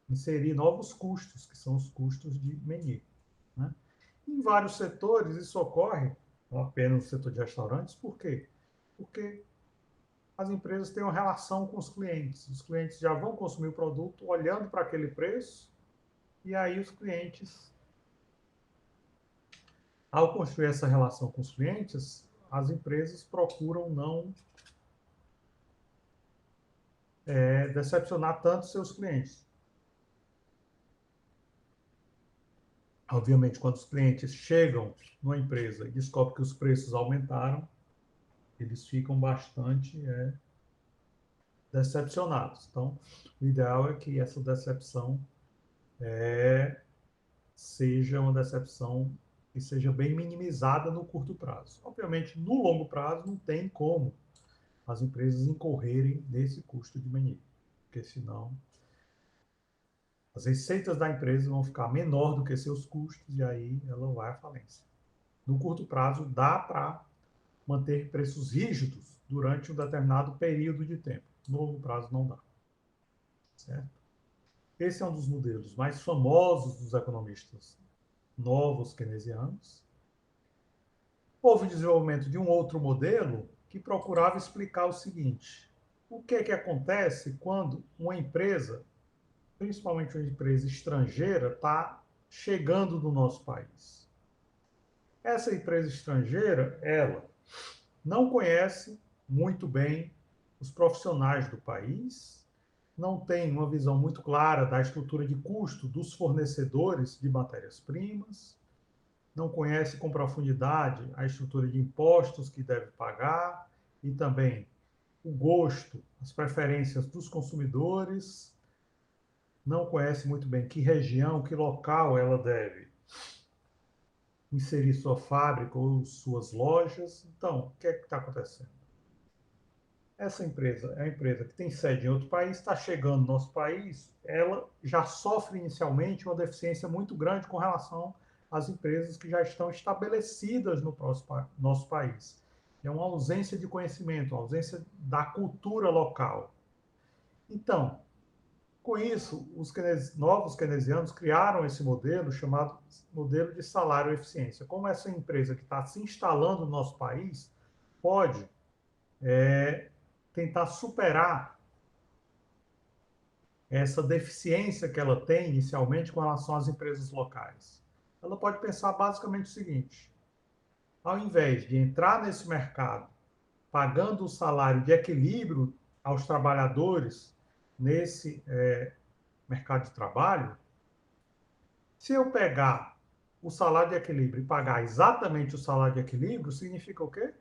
inserir novos custos, que são os custos de Meny, né? Em vários setores isso ocorre, não apenas no setor de restaurantes, por quê? Porque as empresas têm uma relação com os clientes. Os clientes já vão consumir o produto olhando para aquele preço, e aí os clientes, ao construir essa relação com os clientes, as empresas procuram não decepcionar tanto seus clientes. Obviamente, quando os clientes chegam numa empresa e descobrem que os preços aumentaram, eles ficam bastante decepcionados. Então, o ideal é que essa decepção seja uma decepção que seja bem minimizada no curto prazo. Obviamente, no longo prazo, não tem como as empresas incorrerem nesse custo de management, porque senão as receitas da empresa vão ficar menor do que seus custos e aí ela vai à falência. No curto prazo, dá para manter preços rígidos durante um determinado período de tempo. No longo prazo, não dá. Certo? Esse é um dos modelos mais famosos dos economistas novos keynesianos. Houve o desenvolvimento de um outro modelo que procurava explicar o seguinte: o que é que acontece quando uma empresa, principalmente uma empresa estrangeira, está chegando no nosso país? Essa empresa estrangeira, ela não conhece muito bem os profissionais do país, não tem uma visão muito clara da estrutura de custo dos fornecedores de matérias-primas, não conhece com profundidade a estrutura de impostos que deve pagar e também o gosto, as preferências dos consumidores, não conhece muito bem que região, que local ela deve inserir sua fábrica ou suas lojas. Então, o que é que está acontecendo? Essa empresa é uma empresa que tem sede em outro país, está chegando no nosso país, ela já sofre inicialmente uma deficiência muito grande com relação às empresas que já estão estabelecidas no nosso país. É uma ausência de conhecimento, uma ausência da cultura local. Então, com isso, os novos keynesianos criaram esse modelo chamado modelo de salário-eficiência. Como essa empresa que está se instalando no nosso país pode tentar superar essa deficiência que ela tem inicialmente com relação às empresas locais. Ela pode pensar basicamente o seguinte: ao invés de entrar nesse mercado pagando o salário de equilíbrio aos trabalhadores nesse mercado de trabalho, se eu pegar o salário de equilíbrio e pagar exatamente o salário de equilíbrio, significa o quê?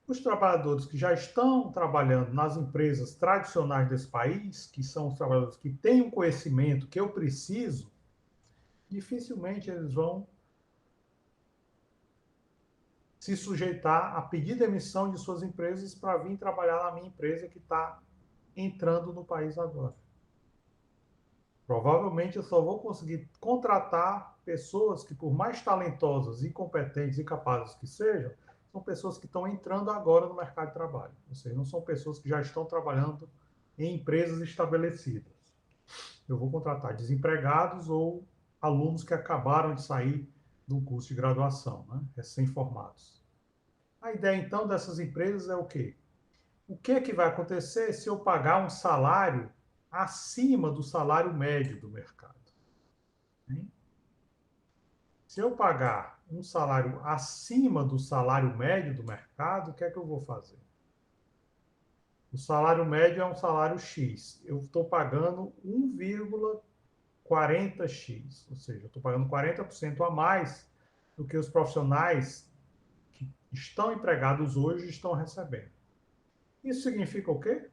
Os trabalhadores que já estão trabalhando nas empresas tradicionais desse país, que são os trabalhadores que têm um conhecimento que eu preciso, dificilmente eles vão se sujeitar a pedir demissão de suas empresas para vir trabalhar na minha empresa que está entrando no país agora. Provavelmente eu só vou conseguir contratar pessoas que, por mais talentosas, incompetentes e capazes que sejam, são pessoas que estão entrando agora no mercado de trabalho. Ou seja, não são pessoas que já estão trabalhando em empresas estabelecidas. Eu vou contratar desempregados ou alunos que acabaram de sair do curso de graduação, né? Recém-formados. A ideia, então, dessas empresas é o quê? O que é que vai acontecer se eu pagar um salário acima do salário médio do mercado? Hein? Se eu pagar um salário acima do salário médio do mercado, o que é que eu vou fazer? O salário médio é um salário X. Eu estou pagando 1,40x, ou seja, eu estou pagando 40% a mais do que os profissionais que estão empregados hoje estão recebendo. Isso significa o quê?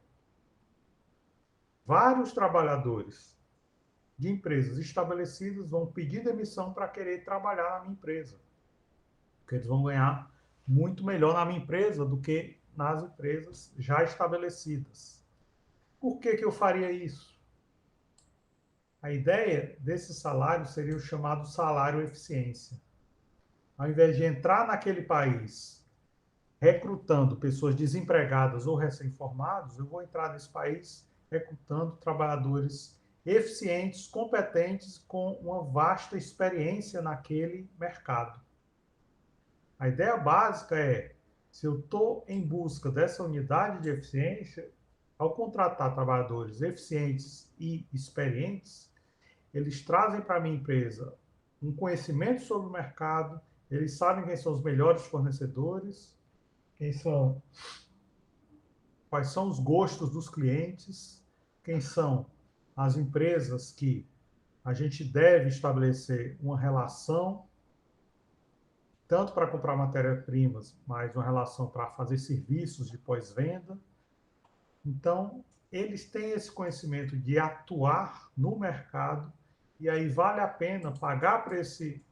Vários trabalhadores de empresas estabelecidas vão pedir demissão para querer trabalhar na minha empresa, porque eles vão ganhar muito melhor na minha empresa do que nas empresas já estabelecidas. Por que que eu faria isso? A ideia desse salário seria o chamado salário eficiência. Ao invés de entrar naquele país recrutando pessoas desempregadas ou recém-formados, eu vou entrar nesse país recrutando trabalhadores eficientes, competentes, com uma vasta experiência naquele mercado. A ideia básica é, se eu estou em busca dessa unidade de eficiência, ao contratar trabalhadores eficientes e experientes, eles trazem para a minha empresa um conhecimento sobre o mercado, eles sabem quem são os melhores fornecedores, quais são os gostos dos clientes, quem são as empresas que a gente deve estabelecer uma relação, tanto para comprar matérias-primas, mas uma relação para fazer serviços de pós-venda. Então, eles têm esse conhecimento de atuar no mercado, e aí vale a pena pagar para esse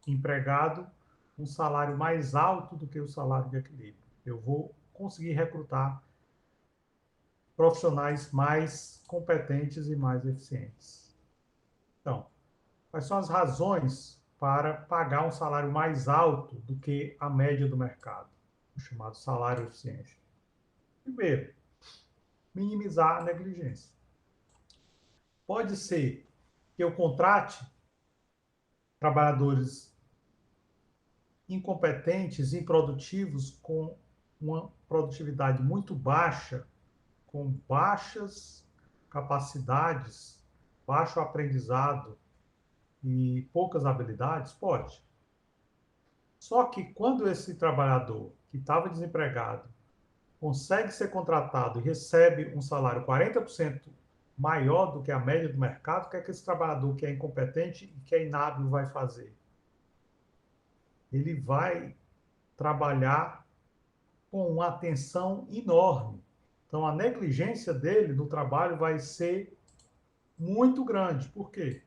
empregado um salário mais alto do que o salário de equilíbrio. Eu vou conseguir recrutar profissionais mais competentes e mais eficientes. Então, quais são as razões para pagar um salário mais alto do que a média do mercado, o chamado salário eficiente? Primeiro, minimizar a negligência. Pode ser que eu contrate trabalhadores incompetentes, improdutivos, com uma produtividade muito baixa, com baixas capacidades, baixo aprendizado e poucas habilidades? Pode. Só que quando esse trabalhador que estava desempregado consegue ser contratado e recebe um salário 40% maior do que a média do mercado, o que é que esse trabalhador que é incompetente e que é inábil vai fazer? Ele vai trabalhar com uma atenção enorme. Então, a negligência dele no trabalho vai ser muito grande. Por quê?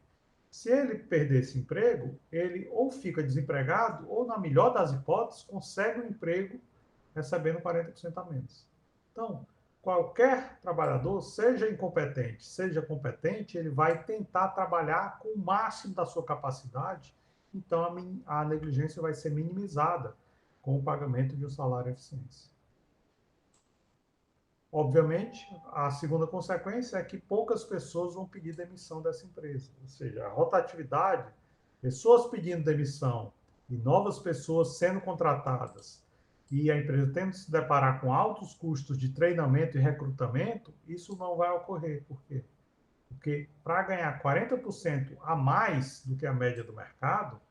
Se ele perder esse emprego, ele ou fica desempregado, ou, na melhor das hipóteses, consegue um emprego recebendo 40% a menos. Então, qualquer trabalhador, seja incompetente, seja competente, ele vai tentar trabalhar com o máximo da sua capacidade, então a negligência vai ser minimizada com o pagamento de um salário eficiente. Obviamente, a segunda consequência é que poucas pessoas vão pedir demissão dessa empresa, ou seja, a rotatividade, pessoas pedindo demissão e novas pessoas sendo contratadas, e a empresa tendo que se deparar com altos custos de treinamento e recrutamento, isso não vai ocorrer. Por quê? Porque para ganhar 40% a mais do que a média do mercado,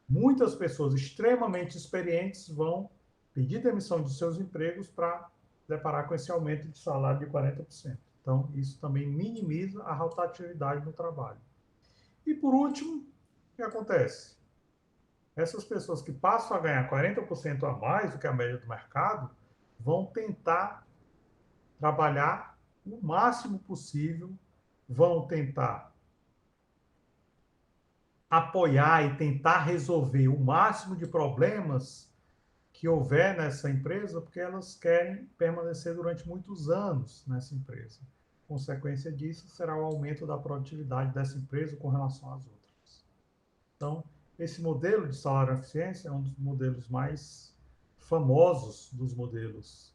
muitas pessoas extremamente experientes vão pedir demissão de seus empregos para deparar com esse aumento de salário de 40%. Então, isso também minimiza a rotatividade no trabalho. E, por último, o que acontece? Essas pessoas que passam a ganhar 40% a mais do que a média do mercado vão tentar trabalhar o máximo possível, vão tentar apoiar e tentar resolver o máximo de problemas que houver nessa empresa, porque elas querem permanecer durante muitos anos nessa empresa. Consequência disso será o aumento da produtividade dessa empresa com relação às outras. Então, esse modelo de salário eficiência é um dos modelos mais famosos dos modelos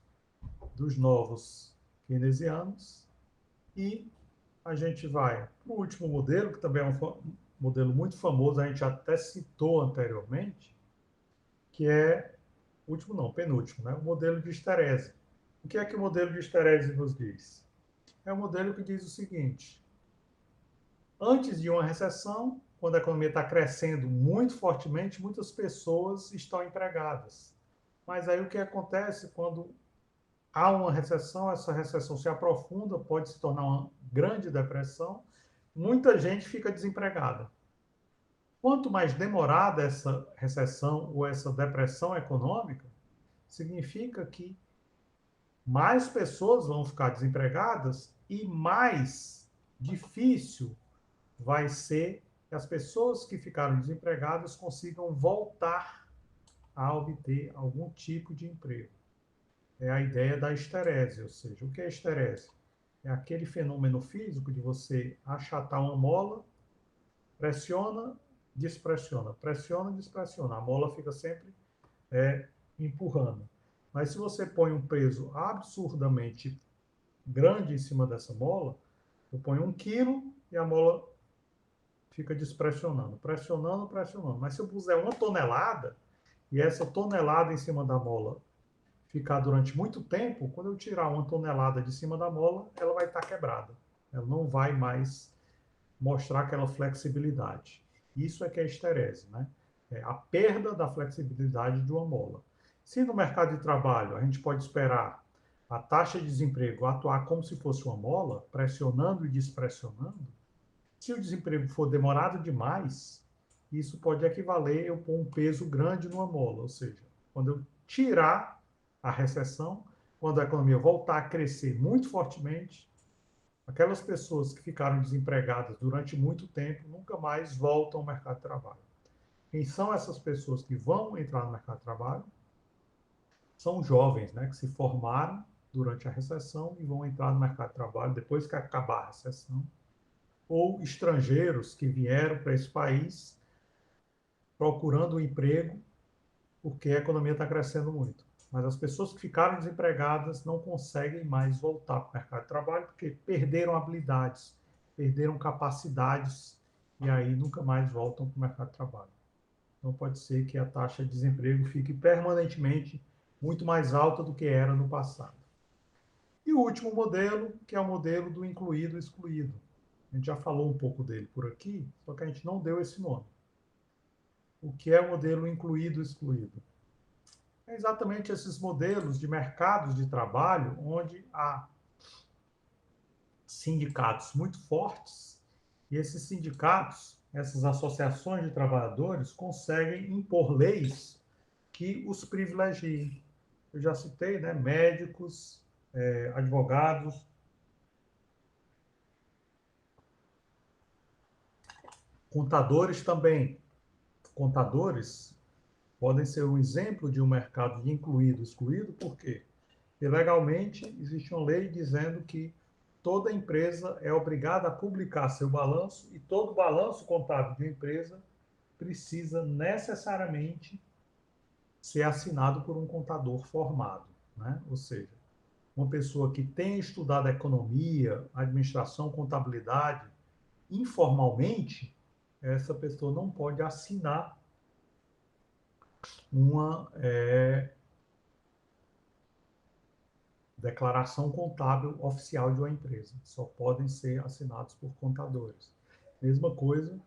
dos novos keynesianos. E a gente vai para o último modelo, que também é um modelo muito famoso, a gente até citou anteriormente, que é último não, penúltimo, né? O modelo de Sterese. O que é que o modelo de Sterese nos diz? É um modelo que diz o seguinte: antes de uma recessão, quando a economia está crescendo muito fortemente, muitas pessoas estão empregadas. Mas aí o que acontece quando há uma recessão, essa recessão se aprofunda, pode se tornar uma grande depressão, muita gente fica desempregada. Quanto mais demorada essa recessão ou essa depressão econômica, significa que mais pessoas vão ficar desempregadas e mais difícil vai ser que as pessoas que ficaram desempregadas consigam voltar a obter algum tipo de emprego. É a ideia da esterese, ou seja, o que é esterese? É aquele fenômeno físico de você achatar uma mola, pressiona, despressiona, pressiona, despressiona. A mola fica sempre empurrando. Mas se você põe um peso absurdamente grande em cima dessa mola, eu ponho 1 quilo e a mola fica despressionando, pressionando, pressionando. Mas se eu puser 1 tonelada e essa tonelada em cima da mola ficar durante muito tempo, quando eu tirar 1 tonelada de cima da mola, ela vai estar quebrada. Ela não vai mais mostrar aquela flexibilidade. Isso é que é esterese, né? É a perda da flexibilidade de uma mola. Se no mercado de trabalho a gente pode esperar a taxa de desemprego atuar como se fosse uma mola, pressionando e despressionando, se o desemprego for demorado demais, isso pode equivaler a eu pôr um peso grande numa mola, ou seja, quando eu tirar a recessão, quando a economia voltar a crescer muito fortemente, aquelas pessoas que ficaram desempregadas durante muito tempo nunca mais voltam ao mercado de trabalho. Quem são essas pessoas que vão entrar no mercado de trabalho? São jovens, né, que se formaram durante a recessão e vão entrar no mercado de trabalho depois que acabar a recessão, ou estrangeiros que vieram para esse país procurando um emprego porque a economia está crescendo muito. Mas as pessoas que ficaram desempregadas não conseguem mais voltar para o mercado de trabalho porque perderam habilidades, perderam capacidades e aí nunca mais voltam para o mercado de trabalho. Então pode ser que a taxa de desemprego fique permanentemente muito mais alta do que era no passado. E o último modelo, que é o modelo do incluído e excluído. A gente já falou um pouco dele por aqui, só que a gente não deu esse nome. O que é o modelo incluído e excluído? É exatamente esses modelos de mercados de trabalho onde há sindicatos muito fortes e esses sindicatos, essas associações de trabalhadores, conseguem impor leis que os privilegiem. Eu já citei, né, médicos, advogados, contadores também. Contadores podem ser um exemplo de um mercado de incluído e excluído, por quê? Porque legalmente existe uma lei dizendo que toda empresa é obrigada a publicar seu balanço e todo balanço contábil de uma empresa precisa necessariamente ser assinado por um contador formado, né? Ou seja, uma pessoa que tenha estudado economia, administração, contabilidade, informalmente, essa pessoa não pode assinar uma declaração contábil oficial de uma empresa. Só podem ser assinados por contadores. Mesma coisa,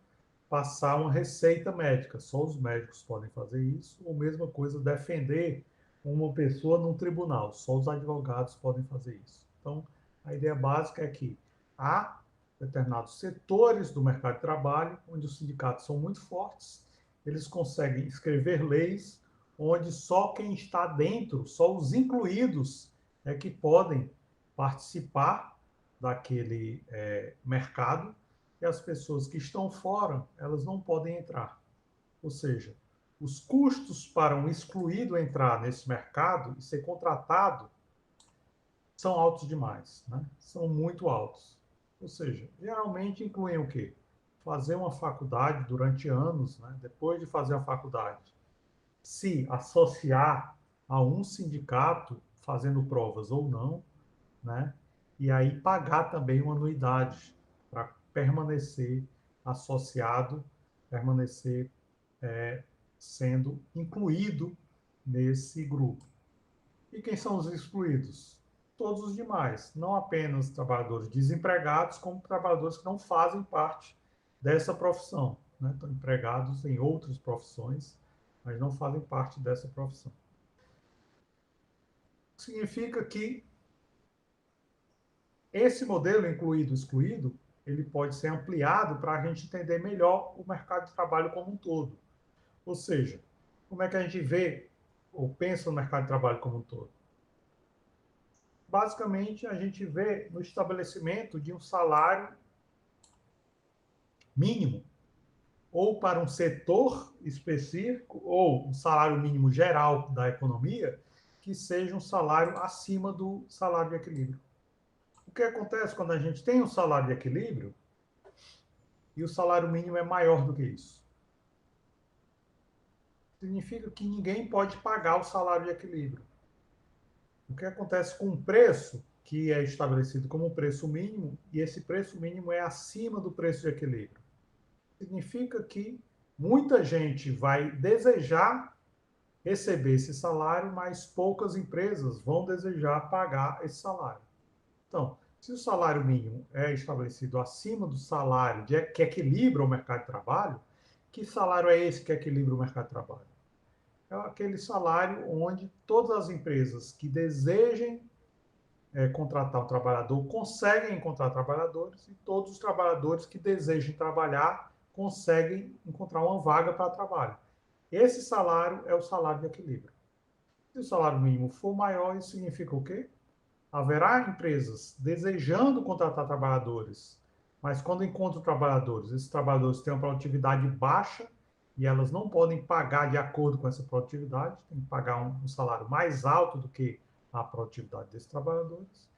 passar uma receita médica. Só os médicos podem fazer isso. Ou mesma coisa, defender uma pessoa num tribunal. Só os advogados podem fazer isso. Então, a ideia básica é que há determinados setores do mercado de trabalho onde os sindicatos são muito fortes, eles conseguem escrever leis onde só quem está dentro, só os incluídos, é que podem participar daquele mercado e as pessoas que estão fora, elas não podem entrar. Ou seja, os custos para um excluído entrar nesse mercado e ser contratado são altos demais, né? São muito altos. Ou seja, geralmente incluem o quê? Fazer uma faculdade durante anos, né? Depois de fazer a faculdade, se associar a um sindicato, fazendo provas ou não, né? E aí pagar também uma anuidade para permanecer associado, permanecer sendo incluído nesse grupo. E quem são os excluídos? Todos os demais, não apenas trabalhadores desempregados, como trabalhadores que não fazem parte dessa profissão, né? Estão empregados em outras profissões, mas não fazem parte dessa profissão. Significa que esse modelo incluído-excluído, ele pode ser ampliado para a gente entender melhor o mercado de trabalho como um todo. Ou seja, como é que a gente vê ou pensa no mercado de trabalho como um todo? Basicamente, a gente vê no estabelecimento de um salário mínimo, ou para um setor específico, ou um salário mínimo geral da economia, que seja um salário acima do salário de equilíbrio. O que acontece quando a gente tem um salário de equilíbrio e o salário mínimo é maior do que isso? Significa que ninguém pode pagar o salário de equilíbrio. O que acontece com o preço, que é estabelecido como um preço mínimo, e esse preço mínimo é acima do preço de equilíbrio? Significa que muita gente vai desejar receber esse salário, mas poucas empresas vão desejar pagar esse salário. Então, se o salário mínimo é estabelecido acima do salário que equilibra o mercado de trabalho, que salário é esse que equilibra o mercado de trabalho? É aquele salário onde todas as empresas que desejem contratar um trabalhador conseguem encontrar trabalhadores e todos os trabalhadores que desejem trabalhar conseguem encontrar uma vaga para trabalho. Esse salário é o salário de equilíbrio. Se o salário mínimo for maior, isso significa o quê? Haverá empresas desejando contratar trabalhadores, mas quando encontram trabalhadores, esses trabalhadores têm uma produtividade baixa e elas não podem pagar de acordo com essa produtividade, tem que pagar um salário mais alto do que a produtividade desses trabalhadores.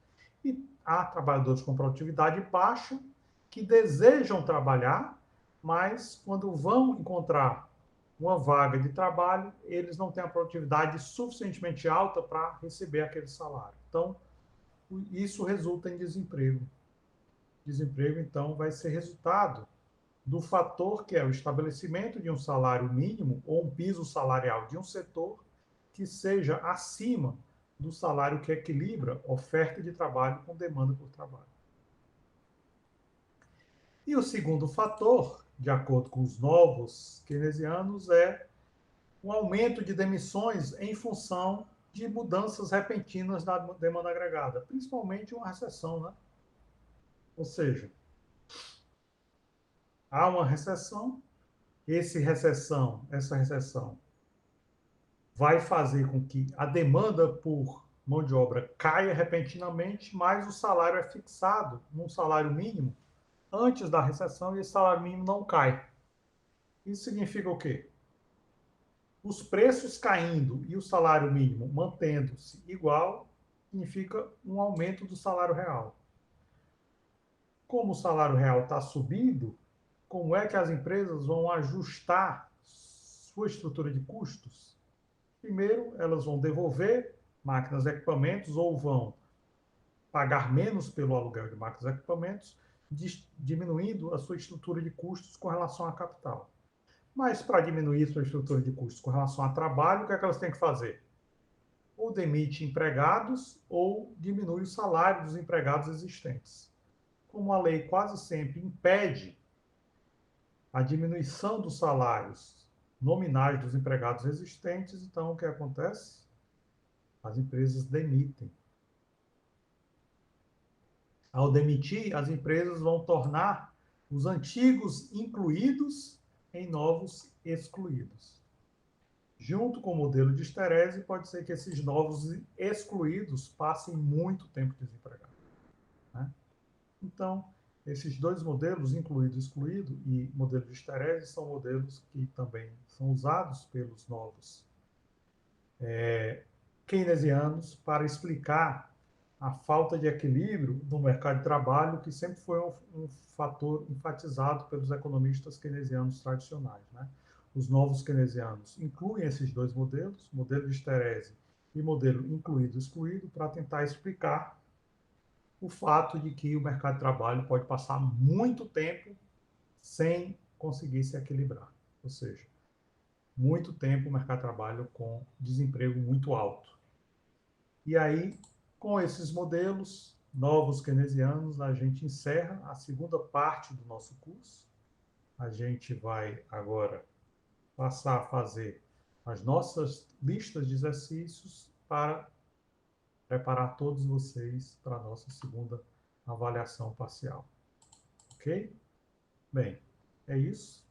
E há trabalhadores com produtividade baixa que desejam trabalhar, mas quando vão encontrar uma vaga de trabalho, eles não têm a produtividade suficientemente alta para receber aquele salário. Então, isso resulta em desemprego. Desemprego, então, vai ser resultado do fator que é o estabelecimento de um salário mínimo ou um piso salarial de um setor que seja acima do salário que equilibra oferta de trabalho com demanda por trabalho. E o segundo fator, de acordo com os novos keynesianos, é um aumento de demissões em função de mudanças repentinas na demanda agregada, principalmente uma recessão, né? Ou seja, há uma recessão, essa recessão vai fazer com que a demanda por mão de obra caia repentinamente, mas o salário é fixado num salário mínimo antes da recessão e esse salário mínimo não cai. Isso significa o quê? Os preços caindo e o salário mínimo mantendo-se igual, significa um aumento do salário real. Como o salário real está subindo, como é que as empresas vão ajustar sua estrutura de custos? Primeiro, elas vão devolver máquinas e equipamentos ou vão pagar menos pelo aluguel de máquinas e equipamentos, diminuindo a sua estrutura de custos com relação a capital. Mas para diminuir sua estrutura de custos com relação a trabalho, o que é que elas têm que fazer? Ou demite empregados ou diminui o salário dos empregados existentes. Como a lei quase sempre impede a diminuição dos salários nominais dos empregados existentes, então o que acontece? As empresas demitem. Ao demitir, as empresas vão tornar os antigos incluídos em novos excluídos. Junto com o modelo de esterese, pode ser que esses novos excluídos passem muito tempo desempregados, né? Então, esses dois modelos, incluído e excluído, e modelo de esterese, são modelos que também são usados pelos novos keynesianos para explicar a falta de equilíbrio no mercado de trabalho, que sempre foi um fator enfatizado pelos economistas keynesianos tradicionais, né? Os novos keynesianos incluem esses dois modelos, modelo de esterese e modelo incluído-excluído, para tentar explicar o fato de que o mercado de trabalho pode passar muito tempo sem conseguir se equilibrar. Ou seja, muito tempo o mercado de trabalho com desemprego muito alto. E aí, com esses modelos novos keynesianos, a gente encerra a segunda parte do nosso curso. A gente vai agora passar a fazer as nossas listas de exercícios para preparar todos vocês para a nossa segunda avaliação parcial. Ok? Bem, é isso.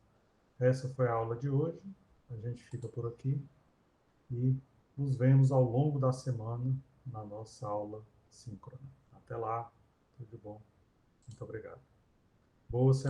Essa foi a aula de hoje. A gente fica por aqui e nos vemos ao longo da semana na nossa aula síncrona. Até lá, tudo de bom. Muito obrigado. Boa semana.